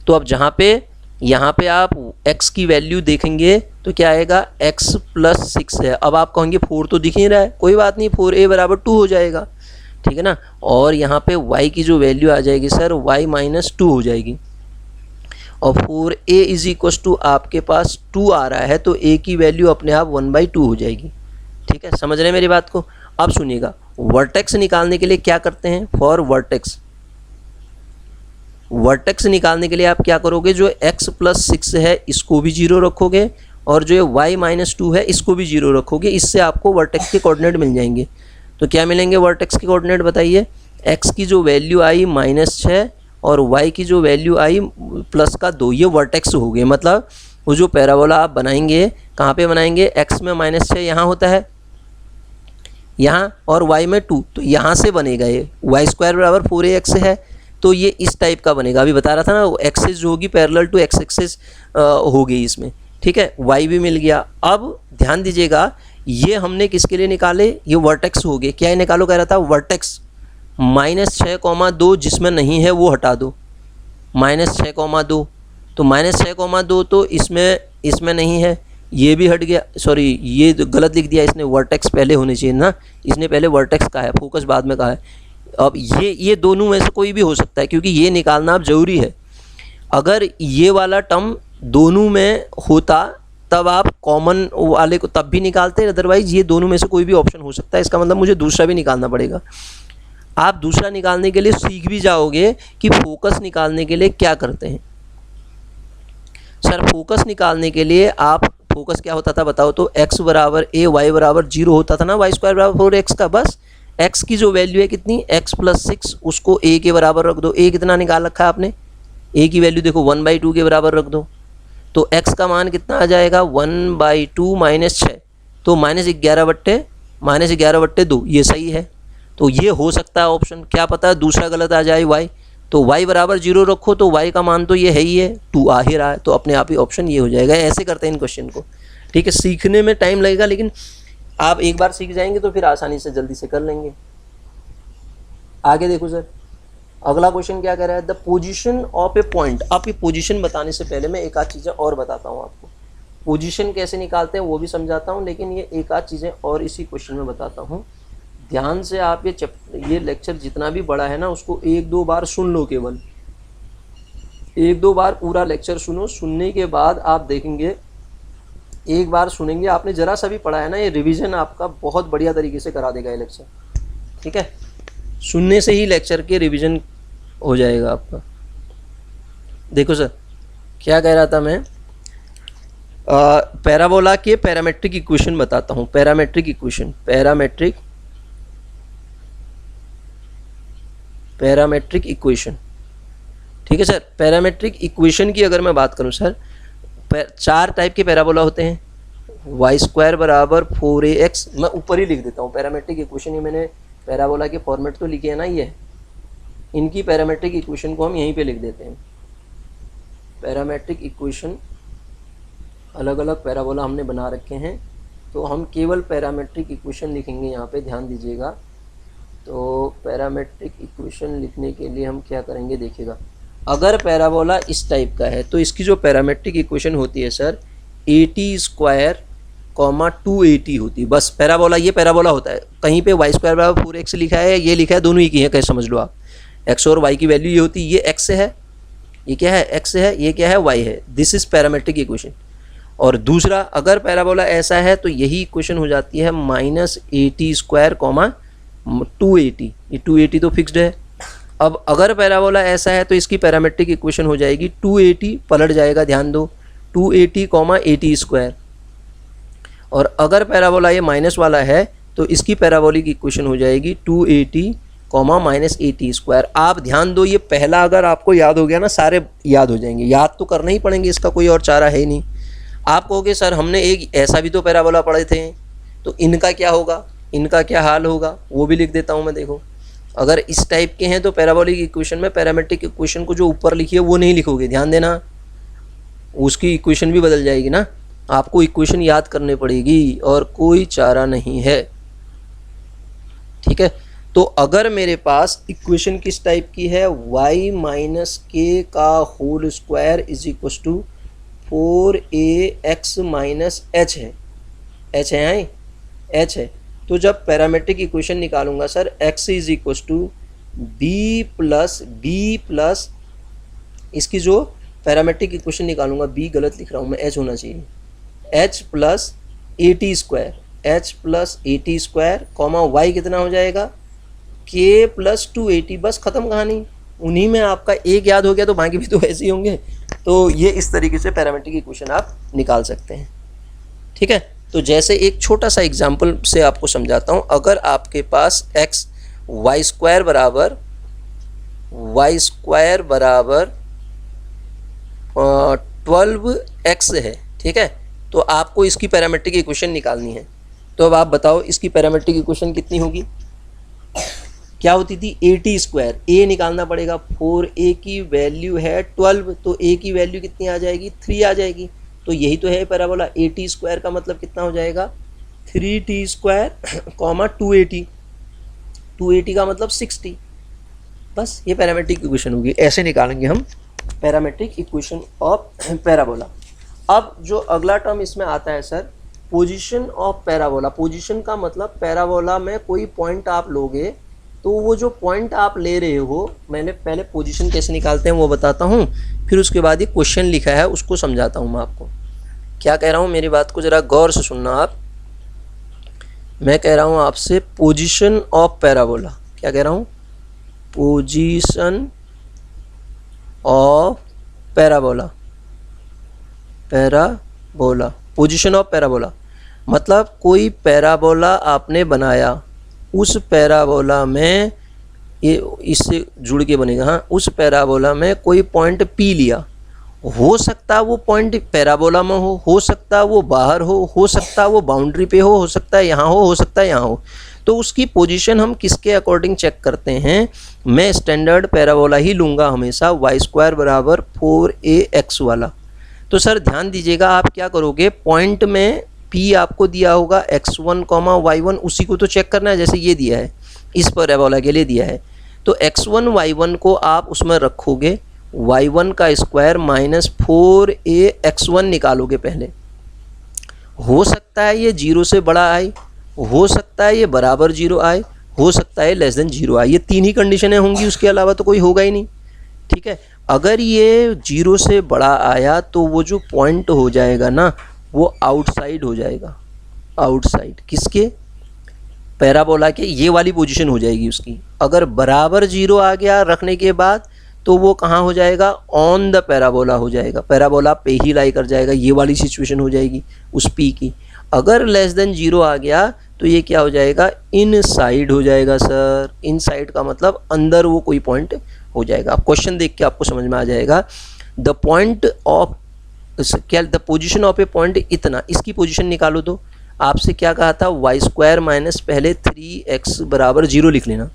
तो अब जहाँ पे यहाँ पे आप x की वैल्यू देखेंगे तो क्या आएगा, x प्लस 6 है। अब आप कहेंगे 4 तो दिख ही रहा है, कोई बात नहीं, 4a बराबर 2 हो जाएगा, ठीक है ना। और यहाँ पे y की जो वैल्यू आ जाएगी सर, y माइनस 2 हो जाएगी, और 4a इज इक्व टू आपके पास 2 आ रहा है, तो a की वैल्यू अपने आप 1/2 हो जाएगी, ठीक है। समझ रहे हैं मेरी बात को। अब सुनिएगा, वर्टेक्स निकालने के लिए क्या करते हैं, फॉर वर्टेक्स वर्टेक्स निकालने के लिए आप क्या करोगे, जो x प्लस 6 है इसको भी 0 रखोगे और जो y माइनस 2 है इसको भी 0 रखोगे, इससे आपको वर्टेक्स के कोऑर्डिनेट मिल जाएंगे। तो क्या मिलेंगे वर्टेक्स के कोऑर्डिनेट बताइए, x की जो वैल्यू आई -6 और y की जो वैल्यू आई +2, ये वर्टेक्स हो गए। मतलब वो जो पैराबोला आप बनाएंगे कहाँ पे बनाएंगे, x में -6 यहाँ होता है यहाँ और y में 2, तो यहाँ से बनेगा ये y² बराबर 4ax है, तो ये इस टाइप का बनेगा। अभी बता रहा था ना, एक्सिस जो होगी पैरेलल टू x एक्सिस होगी इसमें, ठीक है। y भी मिल गया। अब ध्यान दीजिएगा, ये हमने किसके लिए निकाले, ये वर्टेक्स हो गए। क्या निकालो कह रहा था, वर्टेक्स -6,2 जिसमें नहीं है वो हटा दो, -6,2, तो -6,2 तो इसमें नहीं है, ये भी हट गया। सॉरी, ये तो गलत लिख दिया इसने, वर्टेक्स पहले होने चाहिए ना, इसने पहले वर्टेक्स कहा है, फोकस बाद में कहा है। अब ये दोनों में से कोई भी हो सकता है, क्योंकि ये निकालना अब ज़रूरी है। अगर ये वाला टर्म दोनों में होता तब आप कॉमन वाले को तब भी निकालते, अदरवाइज ये दोनों में से कोई भी ऑप्शन हो सकता है। इसका मतलब मुझे दूसरा भी निकालना पड़ेगा। आप दूसरा निकालने के लिए सीख भी जाओगे कि फोकस निकालने के लिए क्या करते हैं। सर फोकस निकालने के लिए आप, फोकस क्या होता था बताओ तो, x बराबर a y बराबर 0 होता था ना, y² बराबर 4x का। बस x की जो वैल्यू है कितनी, x प्लस 6, उसको a के बराबर रख दो। a कितना निकाल रखा है आपने, a की वैल्यू देखो 1/2 के बराबर रख दो, तो x का मान कितना आ जाएगा 1/2 -6, तो -11/2, ये सही है। तो ये हो सकता है ऑप्शन, क्या पता दूसरा गलत आ जाए y, तो y बराबर 0 रखो तो y का मान तो ये है ही है, 2 आ ही रहा है, तो अपने आप ही ऑप्शन ये हो जाएगा। ऐसे करते हैं इन क्वेश्चन को, ठीक है। सीखने में टाइम लगेगा, लेकिन आप एक बार सीख जाएंगे तो फिर आसानी से जल्दी से कर लेंगे। आगे देखो सर, अगला क्वेश्चन क्या कह रहा है, the position of a point. आप ये पोजीशन बताने से पहले मैं एक आध चीज़ें और बताता हूँ आपको। पोजीशन कैसे निकालते हैं वो भी समझाता हूँ, लेकिन ये एक आध चीज़ें और इसी क्वेश्चन में बताता हूँ। ध्यान से आप ये लेक्चर जितना भी बड़ा है ना, उसको 1-2 बार सुन लो, केवल 1-2 बार पूरा लेक्चर सुनो। सुनने के बाद आप देखेंगे, एक बार सुनेंगे, आपने ज़रा सा भी पढ़ा है ना, ये रिवीजन आपका बहुत बढ़िया तरीके से करा देगा ये लेक्चर, ठीक है। सुनने से ही लेक्चर के रिवीजन हो जाएगा आपका। देखो सर, क्या कह रहा था मैं, पैराबोला के पैरामेट्रिक इक्वेशन बताता हूँ। पैरामेट्रिक इक्वेशन, ठीक है सर। पैरामेट्रिक इक्वेशन की अगर मैं बात करूँ सर, 4 टाइप के पैराबोला होते हैं। y² बराबर 4ax, मैं ऊपर ही लिख देता हूँ पैरामेट्रिक इक्वेशन, ये मैंने पैराबोला के फॉर्मेट तो लिखे है ना, ये इनकी पैरामेट्रिक इक्वेशन को हम यहीं पे लिख देते हैं। पैरामेट्रिक इक्वेशन, अलग अलग पैराबोला हमने बना रखे हैं, तो हम केवल पैरामेट्रिक इक्वेशन लिखेंगे यहाँ पे, ध्यान दीजिएगा। तो पैरामेट्रिक इक्वेशन लिखने के लिए हम क्या करेंगे, देखिएगा। अगर पैराबोला इस टाइप का है तो इसकी जो पैरामेट्रिक इक्वेशन होती है सर, AT² 2AT होती है। बस पैराबोला, ये पैराबोला होता है। कहीं पे y² बराबर 4x लिखा है, ये लिखा है, दोनों ही की है, कैसे समझ लो आप। x और y की वैल्यू ये होती है, ये x है, ये क्या है, x है, ये क्या है, y है। This is parametric equation. और दूसरा, अगर पैराबोला ऐसा है तो यही इक्वेशन हो जाती है -AT², 2AT, ये 2AT तो फिक्स्ड है। अब अगर पैराबोला ऐसा है तो इसकी पैरामेट्रिक इक्वेशन हो जाएगी 2AT, पलट जाएगा, ध्यान दो, 2AT, AT²। और अगर पैराबोला ये माइनस वाला है तो इसकी पैराबोलिक इक्वेशन हो जाएगी 2AT, -AT²। आप ध्यान दो, ये पहला अगर आपको याद हो गया ना, सारे याद हो जाएंगे। याद तो करना ही पड़ेंगे, इसका कोई और चारा है ही नहीं। आप कहोगे सर हमने एक ऐसा भी तो पैराबोला पढ़े थे, तो इनका क्या होगा, इनका क्या हाल होगा, वो भी लिख देता हूँ मैं। देखो, अगर इस टाइप के हैं तो पैराबोलिक इक्वेशन में पैरामेट्रिक इक्वेशन को जो ऊपर लिखी है वो नहीं लिखोगे, ध्यान देना, उसकी इक्वेशन भी बदल जाएगी ना। आपको इक्वेशन याद करनी पड़ेगी और कोई चारा नहीं है, ठीक है। तो अगर मेरे पास इक्वेशन किस टाइप की है, y - k का whole square is equal to 4ax - h है, h है, h है। तो जब पैरामेट्रिक इक्वेशन निकालूंगा sir, x is equal to b plus इसकी जो पैरामेट्रिक इक्वेशन निकालूंगा, b गलत लिख रहा हूँ मैं, h होना चाहिए, h प्लस AT², y कितना हो जाएगा, k प्लस 2AT। बस खत्म कहानी, उन्हीं में आपका एक याद हो गया तो बाकी भी तो ऐसे ही होंगे। तो ये इस तरीके से पैरामीट्रिक इक्वेशन आप निकाल सकते हैं, ठीक है। तो जैसे एक छोटा सा एग्जांपल से आपको समझाता हूँ। अगर आपके पास एक्स वाई स्क्वायर बराबर 12x है, ठीक है। तो आपको इसकी पैरामीट्रिक इक्वेशन निकालनी है। तो अब आप बताओ इसकी पैरामीट्रिक इक्वेशन कितनी होगी। क्या होती थी, AT²। a निकालना पड़ेगा, 4a की वैल्यू है 12, तो a की वैल्यू कितनी आ जाएगी, 3 आ जाएगी। तो यही तो है पैराबोला। AT² का मतलब कितना हो जाएगा, 3t², 280, 280 का मतलब 60। बस ये पैरामीट्रिक इक्वेशन होगी। ऐसे निकालेंगे हम पैरामीट्रिक इक्वेशन ऑफ पैराबोला। अब जो अगला टर्म इसमें आता है sir, position of parabola. Position का मतलब पैराबोला में कोई पॉइंट आप लोगे तो वो जो पॉइंट आप ले रहे हो, मैंने पहले पोजीशन कैसे निकालते हैं वो बताता हूँ, फिर उसके बाद ये क्वेश्चन लिखा है उसको समझाता हूँ मैं आपको। क्या कह रहा हूँ, मेरी बात को ज़रा गौर से सुनना आप। मैं कह रहा हूँ आपसे पोजीशन ऑफ पैराबोला। क्या कह रहा हूँ, position of parabola. Parabola, position of parabola मतलब कोई पैराबोला आपने बनाया, उस पैराबोला में ये इससे जुड़ के बनेगा, हाँ, उस पैराबोला में कोई पॉइंट P लिया। हो सकता वो पॉइंट पैराबोला में हो सकता वो बाहर हो सकता वो बाउंड्री पे हो सकता है यहाँ हो सकता है यहाँ हो। तो उसकी पोजीशन हम किसके अकॉर्डिंग चेक करते हैं, मैं स्टैंडर्ड पैराबोला ही लूँगा हमेशा, y² बराबर 4ax वाला। तो सर ध्यान दीजिएगा, आप क्या करोगे, पॉइंट में P आपको दिया होगा x1, y1, उसी को तो चेक करना है। जैसे ये दिया है, इस पैराबोला के लिए दिया है, तो x1 y1 को आप उसमें रखोगे, y1 का स्क्वायर माइनस 4ax1 निकालोगे पहले। हो सकता है ये 0 से बड़ा आए, हो सकता है ये बराबर 0 आए, हो सकता है लेस देन 0 आए। ये तीन ही कंडीशनें होंगी, उसके अलावा तो कोई होगा ही नहीं, ठीक है। अगर ये 0 से बड़ा आया तो वो जो पॉइंट हो जाएगा ना, वो आउटसाइड हो जाएगा। आउटसाइड किसके, पैराबोला के, ये वाली पोजीशन हो जाएगी उसकी। अगर बराबर 0 आ गया रखने के बाद तो वो कहाँ हो जाएगा, ऑन द पैराबोला हो जाएगा, पैराबोला पे ही लाई कर जाएगा। ये वाली सिचुएशन हो जाएगी उस P की। अगर लेस देन 0 आ गया तो ये क्या हो जाएगा, इनसाइड हो जाएगा सर। इनसाइड का मतलब अंदर वो कोई पॉइंट हो जाएगा। आप क्वेश्चन देख के आपको समझ में आ जाएगा। द पॉइंट ऑफ क्या, the position of a point इतना, इसकी पोजीशन निकालो। तो आपसे क्या कहा था, y² माइनस पहले 3x बराबर 0 लिख लेना।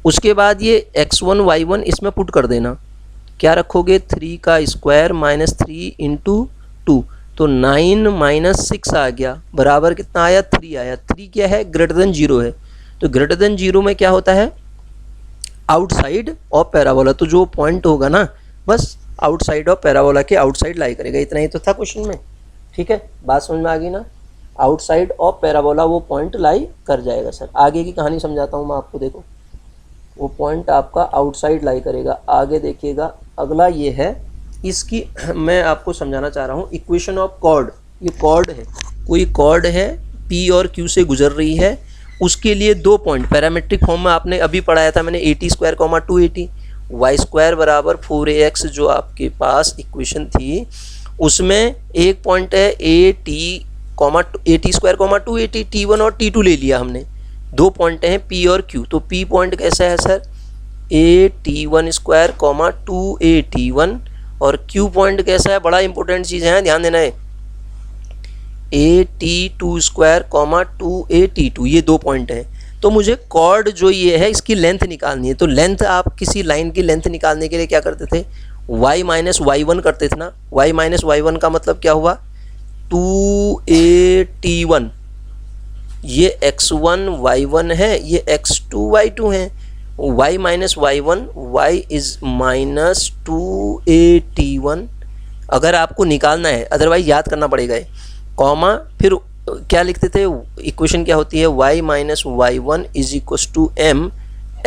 उसके बाद ये x1 y1 इसमें पुट कर देना। क्या रखोगे, 3 का स्क्वायर माइनस 3 इंटू 2, तो 9 माइनस 6 आ गया, बराबर कितना आया, 3 आया। 3 क्या है, ग्रेटर देन 0 है। तो ग्रेटर देन 0 में क्या होता है, आउटसाइड ऑफ पैराबोला। तो जो पॉइंट होगा ना, बस आउटसाइड ऑफ पैराबोला के आउटसाइड लाई करेगा। इतना ही तो था क्वेश्चन में, ठीक है। बात समझ में आ गई ना, आउटसाइड ऑफ पैराबोला वो पॉइंट लाई कर जाएगा सर। आगे की कहानी समझाता हूँ मैं आपको। देखो वो पॉइंट आपका आउटसाइड लाई करेगा। आगे देखिएगा, अगला ये है, इसकी मैं आपको समझाना चाह रहा हूँ, इक्वेशन ऑफ कॉर्ड। ये कॉर्ड है, कोई कॉर्ड है P और Q से गुजर रही है, उसके लिए दो पॉइंट पैरामेट्रिक फॉर्म में आपने अभी पढ़ाया था मैंने, AT² 280, y² बराबर 4ax जो आपके पास इक्वेशन थी, उसमें एक पॉइंट है AT² 280, T1 और T2 ले लिया हमने। दो पॉइंट हैं P और Q। तो P पॉइंट कैसा है सर, AT1², 2AT1, और Q पॉइंट कैसा है, बड़ा इंपॉर्टेंट चीज़ है, ध्यान देना है, AT2², 2AT2। ये दो पॉइंट है। तो मुझे कॉर्ड जो ये है इसकी लेंथ निकालनी है। तो लेंथ, आप किसी लाइन की लेंथ निकालने के लिए क्या करते थे, y माइनस y1 करते थे ना। y माइनस y1 का मतलब क्या हुआ, 2AT1। ये x1 y1 है, ये x2 y2 है। y minus y1, y is minus 2AT1 अगर आपको निकालना है, अदरवाइज याद करना पड़ेगा। कॉमा फिर क्या लिखते थे, इक्वेशन क्या होती है, y minus y1 is equal to m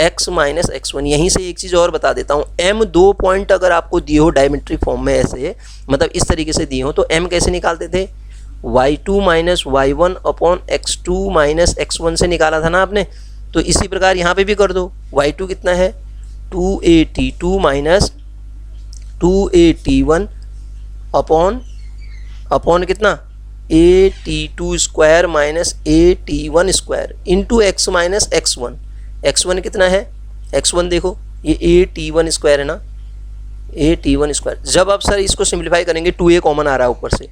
x minus x1। यहीं से एक चीज़ और बता देता हूँ, m दो पॉइंट अगर आपको दिए हो डायमेट्रिक फॉर्म में, ऐसे मतलब इस तरीके से दिए हो, तो m कैसे निकालते थे, y2 minus y1 upon x2 minus x1 से निकाला था ना आपने। तो इसी प्रकार यहाँ पे भी कर दो, y2 कितना है 2a_t2 माइनस 2a_t1 अपॉन कितना a_t2 square minus a_t1 square into x minus x1। x1 कितना है, x1 देखो ये a_t1 स्क्वायर है ना, a_t1 स्क्वायर। जब आप सर इसको सिंप्लीफाई करेंगे 2a कॉमन आ रहा है ऊपर से,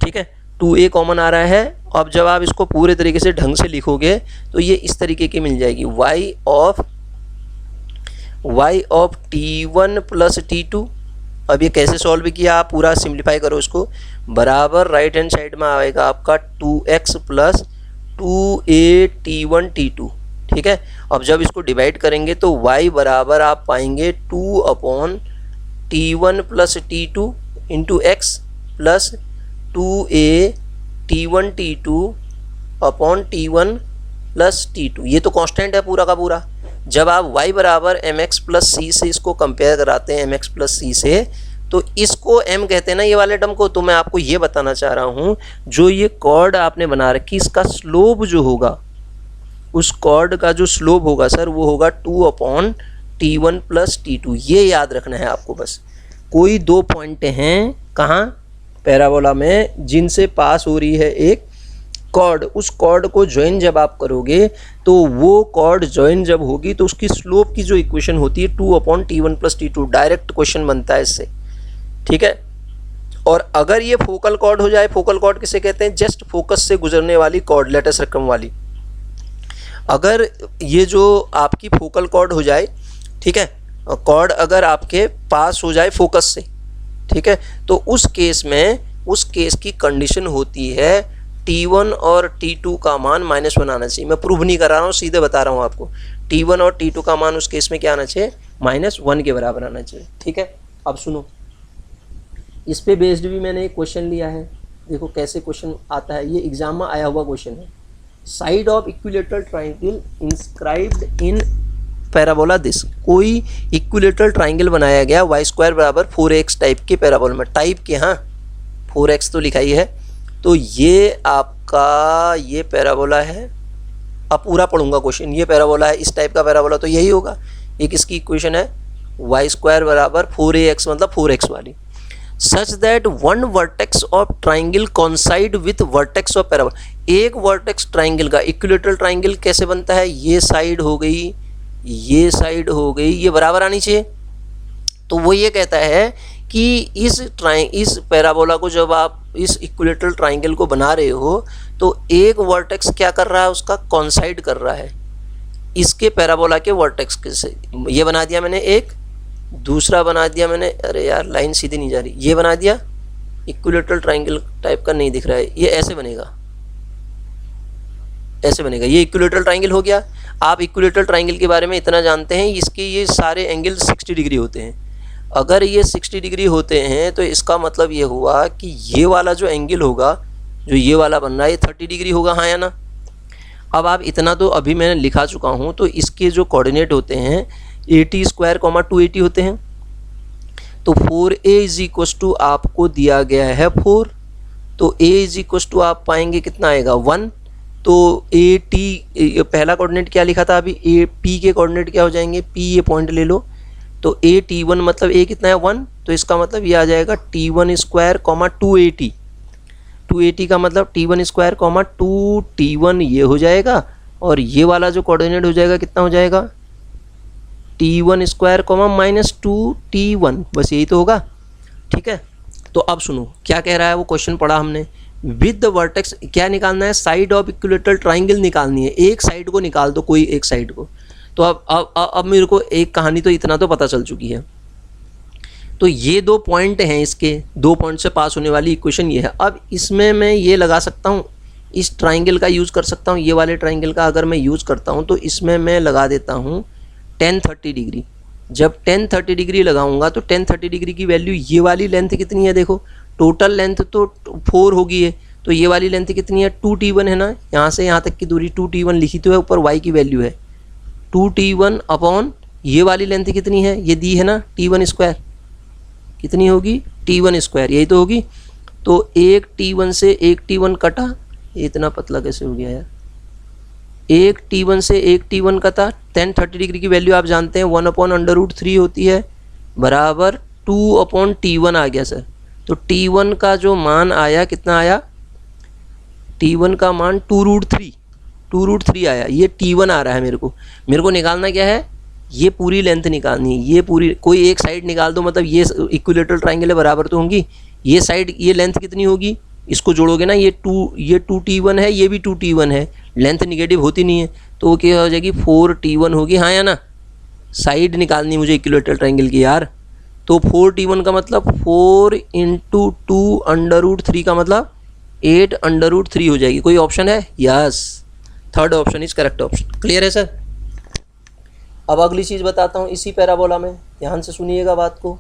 ठीक है, 2a कॉमन आ रहा है। अब जब आप इसको पूरे तरीके से ढंग से लिखोगे तो ये इस तरीके की मिल जाएगी, y of t1 plus t2। अब ये कैसे सॉल्व किया, आप पूरा सिंप्लीफाई करो इसको, बराबर राइट हैंड साइड में आएगा आपका 2x प्लस 2a_t1 t2, ठीक है। अब जब इसको डिवाइड करेंगे तो y बराबर आप पाएंगे 2/t1 plus t2 into x plus 2a_t1 t2 upon t1 plus t2। ये तो कांस्टेंट है पूरा का पूरा। जब आप y बराबर mx प्लस सी से इसको कंपेयर कराते हैं mx प्लस सी से, तो इसको m कहते हैं ना ये वाले टर्म को। तो मैं आपको ये बताना चाह रहा हूँ, जो ये कॉर्ड आपने बना रखी इसका स्लोप जो होगा, उस कॉर्ड का जो स्लोप होगा सर वो होगा 2/t1 प्लस t2। ये याद रखना है आपको बस। कोई दो पॉइंट हैं कहाँ पैराबोला में जिनसे पास हो रही है एक कॉर्ड, उस कॉर्ड को ज्वाइन जब आप करोगे तो वो कॉर्ड ज्वाइन जब होगी तो उसकी स्लोप की जो इक्वेशन होती है 2/t1 plus t2, direct question बनता है इससे, ठीक है। और अगर ये फोकल कॉर्ड हो जाए, फोकल कॉर्ड किसे कहते हैं, जस्ट फोकस से गुजरने वाली कॉर्ड, लेटस रकम वाली। अगर ये जो आपकी फोकल कॉर्ड हो जाए, ठीक है, कॉर्ड अगर आपके पास हो जाए फोकस से, ठीक है, तो उस केस में उस केस की कंडीशन होती है T1 और T2 का मान -1 आना चाहिए। मैं प्रूव नहीं कर रहा हूँ, सीधे बता रहा हूँ आपको। T1 और T2 का मान उस केस में क्या आना चाहिए, -1 के बराबर आना चाहिए, ठीक है। अब सुनो, इस पे बेस्ड भी मैंने एक क्वेश्चन लिया है, देखो कैसे क्वेश्चन आता है। ये एग्जाम में आया हुआ क्वेश्चन है। Side of equilateral triangle inscribed in parabola this. कोई इक्विलेटरल ट्राइंगल बनाया गया y² बराबर 4x टाइप के पैराबोला में, टाइप के, हाँ 4x तो लिखा ही है। तो ये आपका ये पैराबोला है। अब पूरा पढ़ूंगा क्वेश्चन, ये पैराबोला है, इस टाइप का पैराबोला तो यही होगा। ये किसकी इक्वेशन है, y² बराबर 4ax मतलब 4x वाली। Such that one vertex of triangle कॉन्साइड with vertex of parabola. एक वर्टेक्स ट्राइंगल का, इक्विलेटरल ट्राइंगल कैसे बनता है, ये साइड हो गई, ये साइड हो गई, ये बराबर आनी चाहिए। तो वो ये कहता है कि इस पैराबोला को जब आप इस इक्विलेटरल ट्राइंगल को बना रहे हो तो एक वर्टेक्स क्या कर रहा है, उसका कॉन्साइड कर रहा है इसके पैराबोला के वर्टेक्स के से। ये बना दिया मैंने एक, दूसरा बना दिया मैंने, अरे यार लाइन सीधी नहीं जा रही, ये बना दिया। इक्विलेटरल ट्राइंगल टाइप का नहीं दिख रहा है, ये ऐसे बनेगा, ऐसे बनेगा। ये इक्विलेटरल ट्राइंगल हो गया। आप इक्विलेटरल ट्राइंगल के बारे में इतना जानते हैं, इसके ये सारे एंगल 60 डिग्री होते हैं। अगर ये 60 डिग्री होते हैं तो इसका मतलब ये हुआ कि ये वाला जो एंगल होगा, जो ये वाला बन रहा है, ये 30 डिग्री होगा, हाँ या ना। अब आप इतना तो अभी मैंने लिखा चुका हूँ। तो इसके जो कोऑर्डिनेट होते हैं 80 स्क्वायर, 280 होते हैं। तो 4a इज इक्वस टू आपको दिया गया है 4, तो a इज इक्वस टू आप पाएंगे कितना आएगा 1। तो ए टी पहला कोऑर्डिनेट क्या लिखा था अभी, ए पी के कोऑर्डिनेट क्या हो जाएंगे, पी ये पॉइंट ले लो। तो ए T1 मतलब ए कितना है 1, तो इसका मतलब ये आ जाएगा T1 स्क्वायर 280। 280 का मतलब T1 स्क्वायर 2T1 ये हो जाएगा। और ये वाला जो कोऑर्डिनेट हो जाएगा कितना हो जाएगा, T1 स्क्वायर -2T1, बस यही तो होगा, ठीक है। तो अब सुनो क्या कह रहा है, वो क्वेश्चन पढ़ा हमने। विद द वर्टेक्स क्या निकालना है, साइड ऑफ इक्विलेटरल ट्राइंगल निकालनी है। एक साइड को निकाल दो, कोई एक साइड को। तो अब मेरे को एक कहानी तो इतना तो पता चल चुकी है। तो ये दो पॉइंट हैं, इसके दो पॉइंट से पास होने वाली इक्वेशन ये है। अब इसमें मैं ये लगा सकता हूँ, इस ट्राइंगल का यूज़ कर सकता हूँ, ये वाले ट्राइंगल का अगर मैं यूज़ करता हूँ तो इसमें मैं लगा देता हूँ 10-30 डिग्री। जब 10-30 डिग्री लगाऊंगा तो 10-30 डिग्री की वैल्यू, ये वाली लेंथ कितनी है, देखो टोटल लेंथ तो 4 होगी है, तो ये वाली लेंथ कितनी है 2T1 है ना। यहाँ से यहाँ तक की दूरी 2T1 लिखी तो है, ऊपर y की वैल्यू है 2T1 अपॉन ये वाली लेंथ कितनी है, ये दी है ना T1 स्क्वायर, कितनी होगी T1 स्क्वायर, यही तो होगी। तो एक T1 से एक T1 कटा, ये इतना पतला कैसे हो गया यार, एक T1 से एक T1 कटा tan 30 डिग्री की वैल्यू आप जानते हैं 1/√3 होती है, बराबर 2/T1 आ गया सर। तो T1 का जो मान आया कितना आया, T1 का मान 2√3 आया। ये T1 आ रहा है। मेरे को निकालना क्या है, ये पूरी लेंथ निकालनी है। ये पूरी, कोई एक साइड निकाल दो, मतलब ये इक्विलेटरल ट्रायंगल है, बराबर तो होंगी। ये साइड, ये लेंथ कितनी होगी, इसको जोड़ोगे ना, ये 2T1 है, ये भी 2T1 है, लेंथ निगेटिव होती नहीं है, तो वो क्या हो जाएगी 4T1 होगी, हाँ या ना। साइड निकालनी मुझे इक्विलेटरल ट्रायंगल की यार। तो 4T1 का मतलब 4 × 2√3 का मतलब 8√3 हो जाएगी। कोई ऑप्शन है? Yes, third option is correct option. Clear है सर। अब अगली चीज़ बताता हूँ इसी पैराबोला में, ध्यान से सुनिएगा बात को।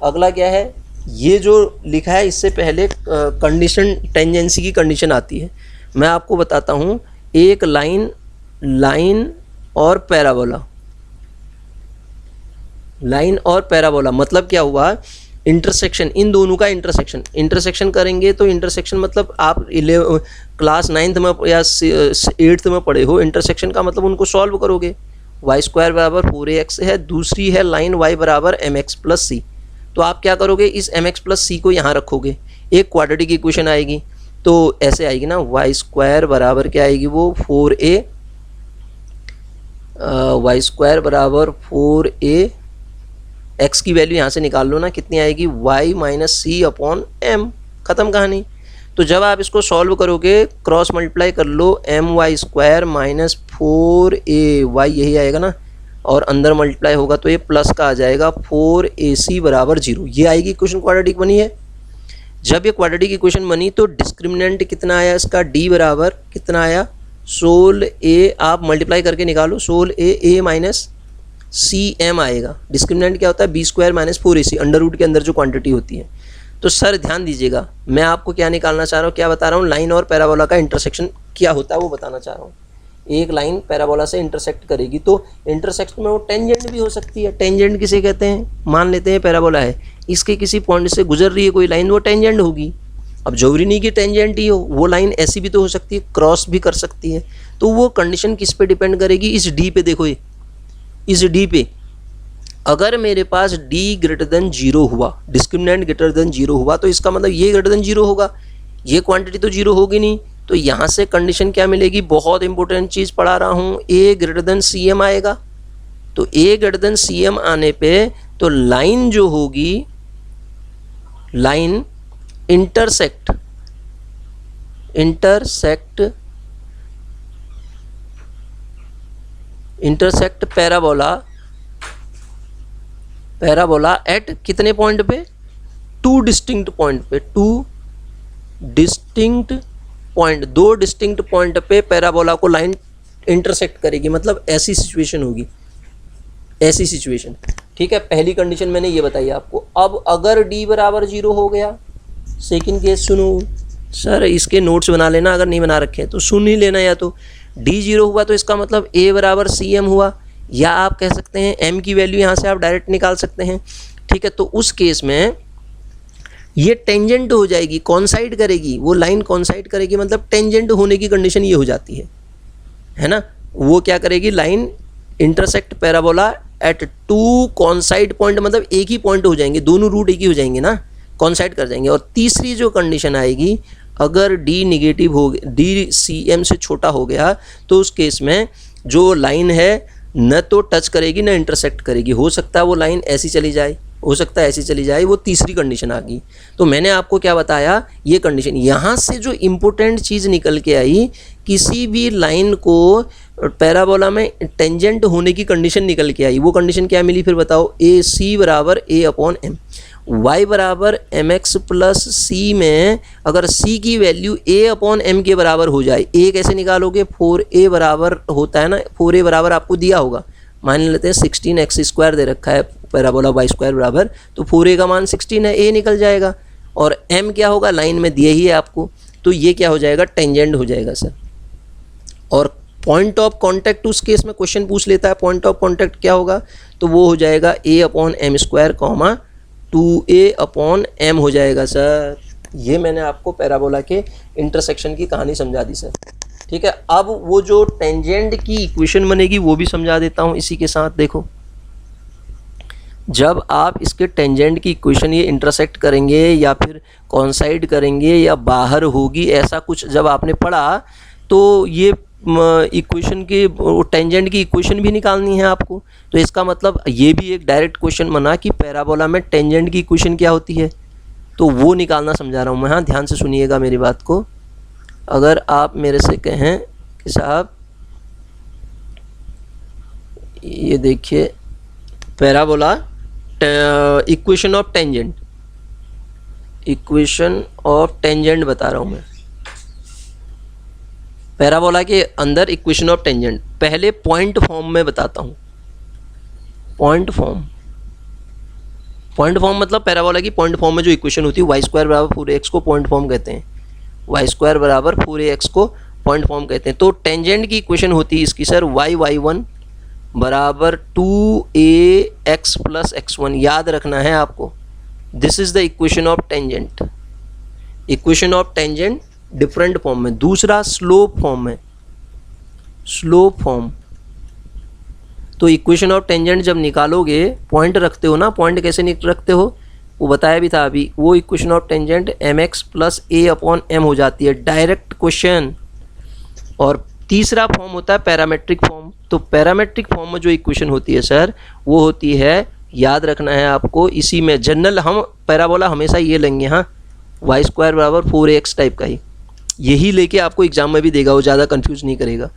अगला क्या है, ये जो लिखा है इससे पहले कंडीशन, टेंजेंसी की कंडीशन आती है। मैं आपको बताता हूँ, एक लाइन और पैराबोला मतलब क्या हुआ, इंटरसेक्शन, इन दोनों का इंटरसेक्शन करेंगे। तो इंटरसेक्शन मतलब आप क्लास 9th में या 8th में पढ़े हो, इंटरसेक्शन का मतलब उनको सॉल्व करोगे। y² बराबर 4ax है, दूसरी है लाइन y बराबर mx + c। तो आप क्या करोगे, इस mx + c को यहाँ रखोगे, एक क्वाड्रेटिक इक्वेशन आएगी। तो ऐसे आएगी ना, y² बराबर क्या आएगी वो 4a, y² बराबर 4a, x की वैल्यू यहाँ से निकाल लो ना, कितनी आएगी y - c/m, ख़त्म कहानी। तो जब आप इसको सॉल्व करोगे, क्रॉस मल्टीप्लाई कर लो, my² - 4ay, यही आएगा ना, और अंदर मल्टीप्लाई होगा तो ये प्लस का आ जाएगा 4ac बराबर 0। ये आएगी इक्वेशन, क्वाड्रेटिक बनी है। जब ये क्वाड्रेटिक इक्वेशन बनी तो डिस्क्रिमिनेंट कितना आया इसका, d बराबर कितना आया 16a, आप मल्टीप्लाई करके निकालो, 16a - cm आएगा। डिस्क्रिमिनेंट क्या होता है, b² - 4ac, अंडर रूट के अंदर जो क्वांटिटी होती है। तो सर ध्यान दीजिएगा, मैं आपको क्या निकालना चाह रहा हूँ, क्या बता रहा हूँ, लाइन और पैराबोला का इंटरसेक्शन क्या होता है वो बताना चाह रहा हूँ। एक लाइन पैराबोला से इंटरसेक्ट करेगी, तो इंटरसेक्शन में वो टेंजेंट भी हो सकती है। टेंजेंट किसे कहते हैं, मान लेते हैं पैराबोला है, इसके किसी पॉइंट से गुजर रही है कोई लाइन, वो टेंजेंट होगी। अब जरूरी नहीं कि टेंजेंट ही हो, वो लाइन ऐसी भी तो हो सकती है, क्रॉस भी कर सकती है। तो वो कंडीशन किस पे डिपेंड करेगी, इस डी पे। देखो ये इस डी पे, अगर मेरे पास d > 0 हुआ, डिस्क्रिमिनेंट > 0 हुआ, तो इसका मतलब ये > 0 होगा, ये क्वांटिटी तो 0 होगी नहीं। तो यहाँ से कंडीशन क्या मिलेगी, बहुत इंपॉर्टेंट चीज़ पढ़ा रहा हूँ, a > cm आएगा। तो a > cm आने पे तो लाइन जो होगी, लाइन इंटरसेक्ट पैराबोला एट कितने पॉइंट पे, 2 डिस्टिंक्ट पॉइंट पे, 2 डिस्टिंक्ट पॉइंट पे पैराबोला को लाइन इंटरसेक्ट करेगी। मतलब ऐसी सिचुएशन होगी, ऐसी सिचुएशन। ठीक है, पहली कंडीशन मैंने ये बताई आपको। अब अगर d बराबर 0 हो गया, सेकंड केस सुनो सर, इसके नोट्स बना लेना, अगर नहीं बना रखे तो सुन ही लेना। या तो d 0 हुआ तो इसका मतलब a बराबर cm हुआ, या आप कह सकते हैं m की वैल्यू यहाँ से आप डायरेक्ट निकाल सकते हैं। ठीक है, तो उस केस में ये टेंजेंट हो जाएगी, कॉन्साइड करेगी, वो लाइन कॉन्साइड करेगी, मतलब टेंजेंट होने की कंडीशन ये हो जाती है ना। वो क्या करेगी, line intersect parabola at 2 coincide point, मतलब एक ही पॉइंट हो जाएंगे, दोनों रूट एक ही हो जाएंगे ना, कॉन्साइड कर जाएंगे। और तीसरी जो कंडीशन आएगी, अगर d निगेटिव हो गया, d cm से छोटा हो गया, तो उस केस में जो लाइन है न तो टच करेगी न इंटरसेक्ट करेगी। हो सकता है वो लाइन ऐसी चली जाए, हो सकता है ऐसी चली जाए, वो तीसरी कंडीशन आ गई। तो मैंने आपको क्या बताया, ये कंडीशन। यहाँ से जो इम्पोर्टेंट चीज़ निकल के आई, किसी भी लाइन को पैराबोला में टेंजेंट होने की कंडीशन निकल के आई। वो कंडीशन क्या मिली फिर बताओ, ac बराबर a/m, y बराबर mx + c में अगर c की वैल्यू a/m के बराबर हो जाए, a कैसे निकालोगे, 4a बराबर होता है ना, 4a बराबर आपको दिया होगा, मान लेते हैं 16x² दे रखा है पैराबोला y² बराबर, तो 4a का मान 16 है, a निकल जाएगा। और m क्या होगा, लाइन में दिए ही है आपको, तो ये क्या हो जाएगा, टेंजेंट हो जाएगा सर। और पॉइंट ऑफ कॉन्टैक्ट, उस केस में क्वेश्चन पूछ लेता है पॉइंट ऑफ कॉन्टैक्ट क्या होगा, तो वो हो जाएगा a/m², 2a/m हो जाएगा सर। ये मैंने आपको पैराबोला के इंटरसेक्शन की कहानी समझा दी सर। ठीक है, अब वो जो टेंजेंट की इक्वेशन बनेगी वो भी समझा देता हूँ इसी के साथ। देखो, जब आप इसके टेंजेंट की इक्वेशन ये इंटरसेक्ट करेंगे या फिर कॉन्साइड करेंगे या बाहर होगी, ऐसा कुछ जब आपने पढ़ा, तो ये इक्वेशन के टेंजेंट की इक्वेशन भी निकालनी है आपको। तो इसका मतलब ये भी एक डायरेक्ट क्वेश्चन बना कि पैराबोला में टेंजेंट की इक्वेशन क्या होती है, तो वो निकालना समझा रहा हूँ मैं। हाँ, ध्यान से सुनिएगा मेरी बात को। अगर आप मेरे से कहें कि साहब ये देखिए parabola equation of tangent, equation of tangent बता रहा हूँ मैं, पैराबोला के अंदर इक्वेशन ऑफ टेंजेंट पहले पॉइंट फॉर्म में बताता हूँ। पॉइंट फॉर्म मतलब पैराबोला की पॉइंट फॉर्म में जो इक्वेशन होती है, वाई स्क्वायर बराबर 4ax को पॉइंट फॉर्म कहते हैं। वाई स्क्वायर बराबर 4ax को पॉइंट फॉर्म कहते हैं। तो टेंजेंट की इक्वेशन होती है इसकी सर y1 बराबर 2ax प्लस x1, याद रखना है आपको। This is the equation of tangent. Equation of tangent different form में। दूसरा स्लोप फॉर्म है, स्लोप फॉर्म। तो इक्वेशन ऑफ टेंजेंट जब निकालोगे, पॉइंट रखते हो ना, पॉइंट कैसे रखते हो वो बताया भी था अभी। वो equation of tangent mx plus a upon m हो जाती है, डायरेक्ट क्वेश्चन। और तीसरा फॉर्म होता है पैरामेट्रिक फॉर्म। तो पैरामेट्रिक फॉर्म में जो इक्वेशन होती है सर, वो होती है, याद रखना है आपको, इसी में जनरल हम पैराबोला हमेशा ये लेंगे, हाँ, वाई स्क्वायर बराबर 4ax टाइप का ही, यही लेके आपको एग्जाम में भी देगा, वो ज़्यादा कंफ्यूज नहीं करेगा।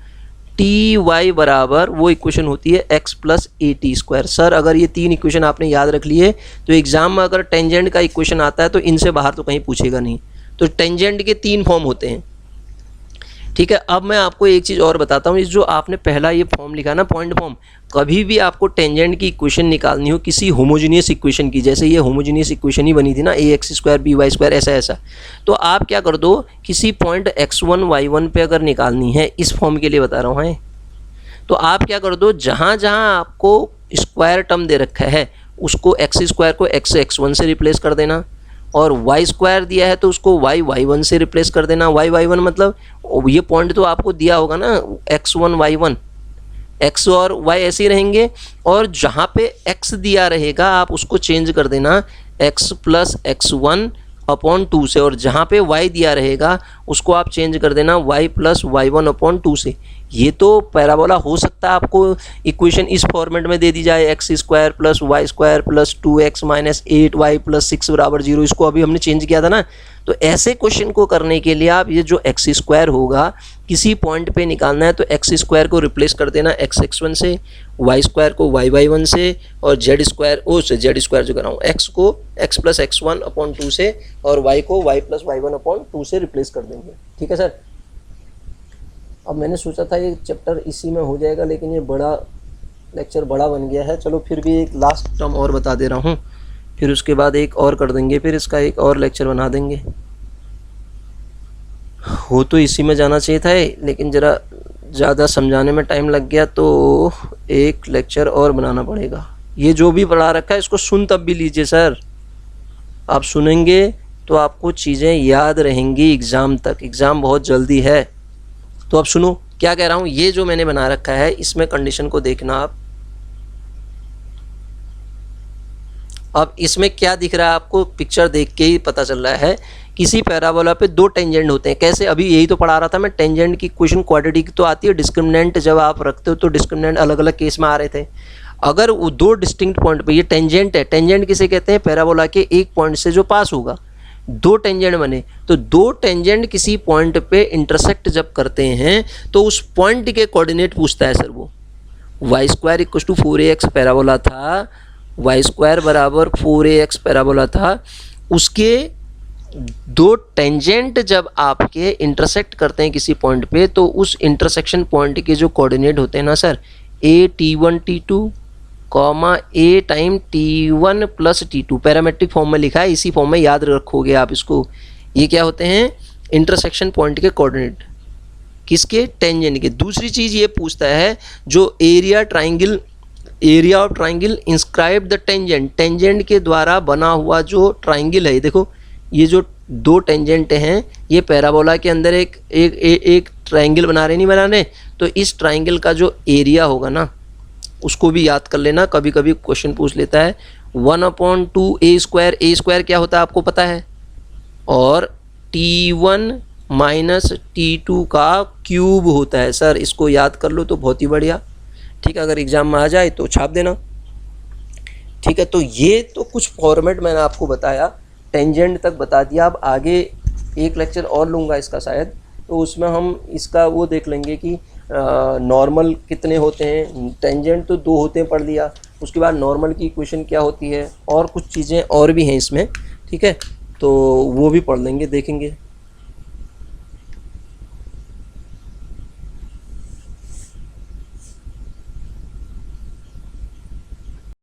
टी वाई बराबर वो इक्वेशन होती है x plus A T square. Sir अगर ये तीन इक्वेशन आपने याद रख लिए तो एग्जाम में अगर टेंजेंट का इक्वेशन आता है तो इनसे बाहर तो कहीं पूछेगा नहीं। तो टेंजेंट के तीन फॉर्म होते हैं, ठीक है। अब मैं आपको एक चीज़ और बताता हूँ, इस जो आपने पहला ये फॉर्म लिखा ना, पॉइंट फॉर्म, कभी भी आपको टेंजेंट की इक्वेशन निकालनी हो किसी होमोजीनियस इक्वेशन की, जैसे ये होमोजीनियस इक्वेशन ही बनी थी ना, ax square b y square ऐसा ऐसा, तो आप क्या कर दो, किसी पॉइंट x1 y1 पे अगर निकालनी है, इस फॉर्म के लिए बता रहा हूँ, है, तो आप क्या कर दो, जहाँ जहाँ आपको स्क्वायर टर्म दे रखा है उसको x स्क्वायर को x1 से रिप्लेस कर देना, और y स्क्वायर दिया है तो उसको y1 से रिप्लेस कर देना। y1 मतलब ये पॉइंट तो आपको दिया होगा ना, x1 y1, x और y ऐसे ही रहेंगे, और जहाँ पे x दिया रहेगा आप उसको चेंज कर देना x प्लस x1 अपॉन 2 से, और जहाँ पे y दिया रहेगा उसको आप चेंज कर देना y प्लस y1 अपॉन 2 से। ये तो पैराबोला हो सकता है आपको इक्वेशन इस फॉर्मेट में दे दी जाए, x square plus y square plus 2x minus 8y plus 6 बराबर 0, इसको अभी हमने चेंज किया था ना। तो ऐसे क्वेश्चन को करने के लिए आप ये जो एक्स स्क्वायर होगा किसी पॉइंट पे निकालना है तो एक्स स्क्वायर को रिप्लेस कर देना x1 से, वाई स्क्वायर को y1 से, और जेड स्क्वायर जेड स्क्वायर जो कर रहा हूँ x को x प्लस x1 अपॉन 2 से, और y को y प्लस y1 अपॉन 2 से रिप्लेस कर देंगे, ठीक है सर। अब मैंने सोचा था ये चैप्टर इसी में हो जाएगा, लेकिन ये बड़ा लेक्चर बड़ा बन गया है। चलो फिर भी एक लास्ट टर्म और बता दे रहा हूँ, फिर उसके बाद एक और कर देंगे, फिर इसका एक और लेक्चर बना देंगे। हो तो इसी में जाना चाहिए था, लेकिन ज़रा ज़्यादा समझाने में टाइम लग गया तो एक लेक्चर और बनाना पड़ेगा। ये जो भी पढ़ा रखा है इसको सुन तब भी लीजिए सर, आप सुनेंगे तो आपको चीज़ें याद रहेंगी एग्ज़ाम तक। एग्ज़ाम बहुत जल्दी है, तो अब सुनो क्या कह रहा हूँ। ये जो मैंने बना रखा है इसमें कंडीशन को देखना आप। अब इसमें क्या दिख रहा है आपको, पिक्चर देख के ही पता चल रहा है। किसी पैराबोला पे दो टेंजेंट होते हैं। कैसे, अभी यही तो पढ़ा रहा था मैं, टेंजेंट की क्वेश्चन क्वाड्रेटिक तो आती है, डिस्क्रिमिनेंट जब आप रखते हो तो डिस्क्रिमिनेंट अलग अलग केस में आ रहे थे। अगर वो दो डिस्टिंक्ट पॉइंट पे ये टेंजेंट है, टेंजेंट किसे कहते हैं, पैराबोला के एक पॉइंट से जो पास होगा, दो टेंजेंट बने, तो दो टेंजेंट किसी पॉइंट पे इंटरसेक्ट जब करते हैं तो उस पॉइंट के कोऑर्डिनेट पूछता है सर वो। Y square equal to 4ax parabola था, वाई स्क्वायर बराबर 4ax पैराबोला था, उसके दो टेंजेंट जब आपके इंटरसेक्ट करते हैं किसी पॉइंट पे तो उस इंटरसेक्शन पॉइंट के जो कोऑर्डिनेट होते हैं ना sir, a t1 t2 comma a time t1 plus t2, parametric form में लिखा है, इसी फॉर्म में याद रखोगे आप इसको। ये क्या होते हैं, इंटरसेक्शन पॉइंट के कोऑर्डिनेट, किसके, टेंजेंट के। दूसरी चीज़ ये पूछता है जो area triangle, area of triangle inscribe the tangent, tangent के द्वारा बना हुआ जो ट्राइंगल है, देखो ये जो दो टेंजेंट हैं, ये पैराबोला के अंदर एक ट्रायंगल बना रहे नहीं बना रहे, तो इस ट्रायंगल का जो एरिया होगा ना उसको भी याद कर लेना, कभी कभी क्वेश्चन पूछ लेता है। 1/2 ए स्क्वायर क्या होता है आपको पता है, और T1 माइनस T2 का क्यूब होता है। सर इसको याद कर लो तो बहुत ही बढ़िया, ठीक है, अगर एग्जाम में आ जाए तो छाप देना, ठीक है। तो ये तो कुछ फॉर्मेट मैंने आपको बताया, टेंजेंट तक बता दिया। अब आगे एक लेक्चर और लूँगा इसका शायद, तो उसमें हम इसका वो देख लेंगे कि नॉर्मल कितने होते हैं, टेंजेंट तो 2 होते हैं पढ़ लिया, उसके बाद नॉर्मल की इक्वेशन क्या होती है, और कुछ चीज़ें और भी हैं इसमें, ठीक है, तो वो भी पढ़ लेंगे, देखेंगे।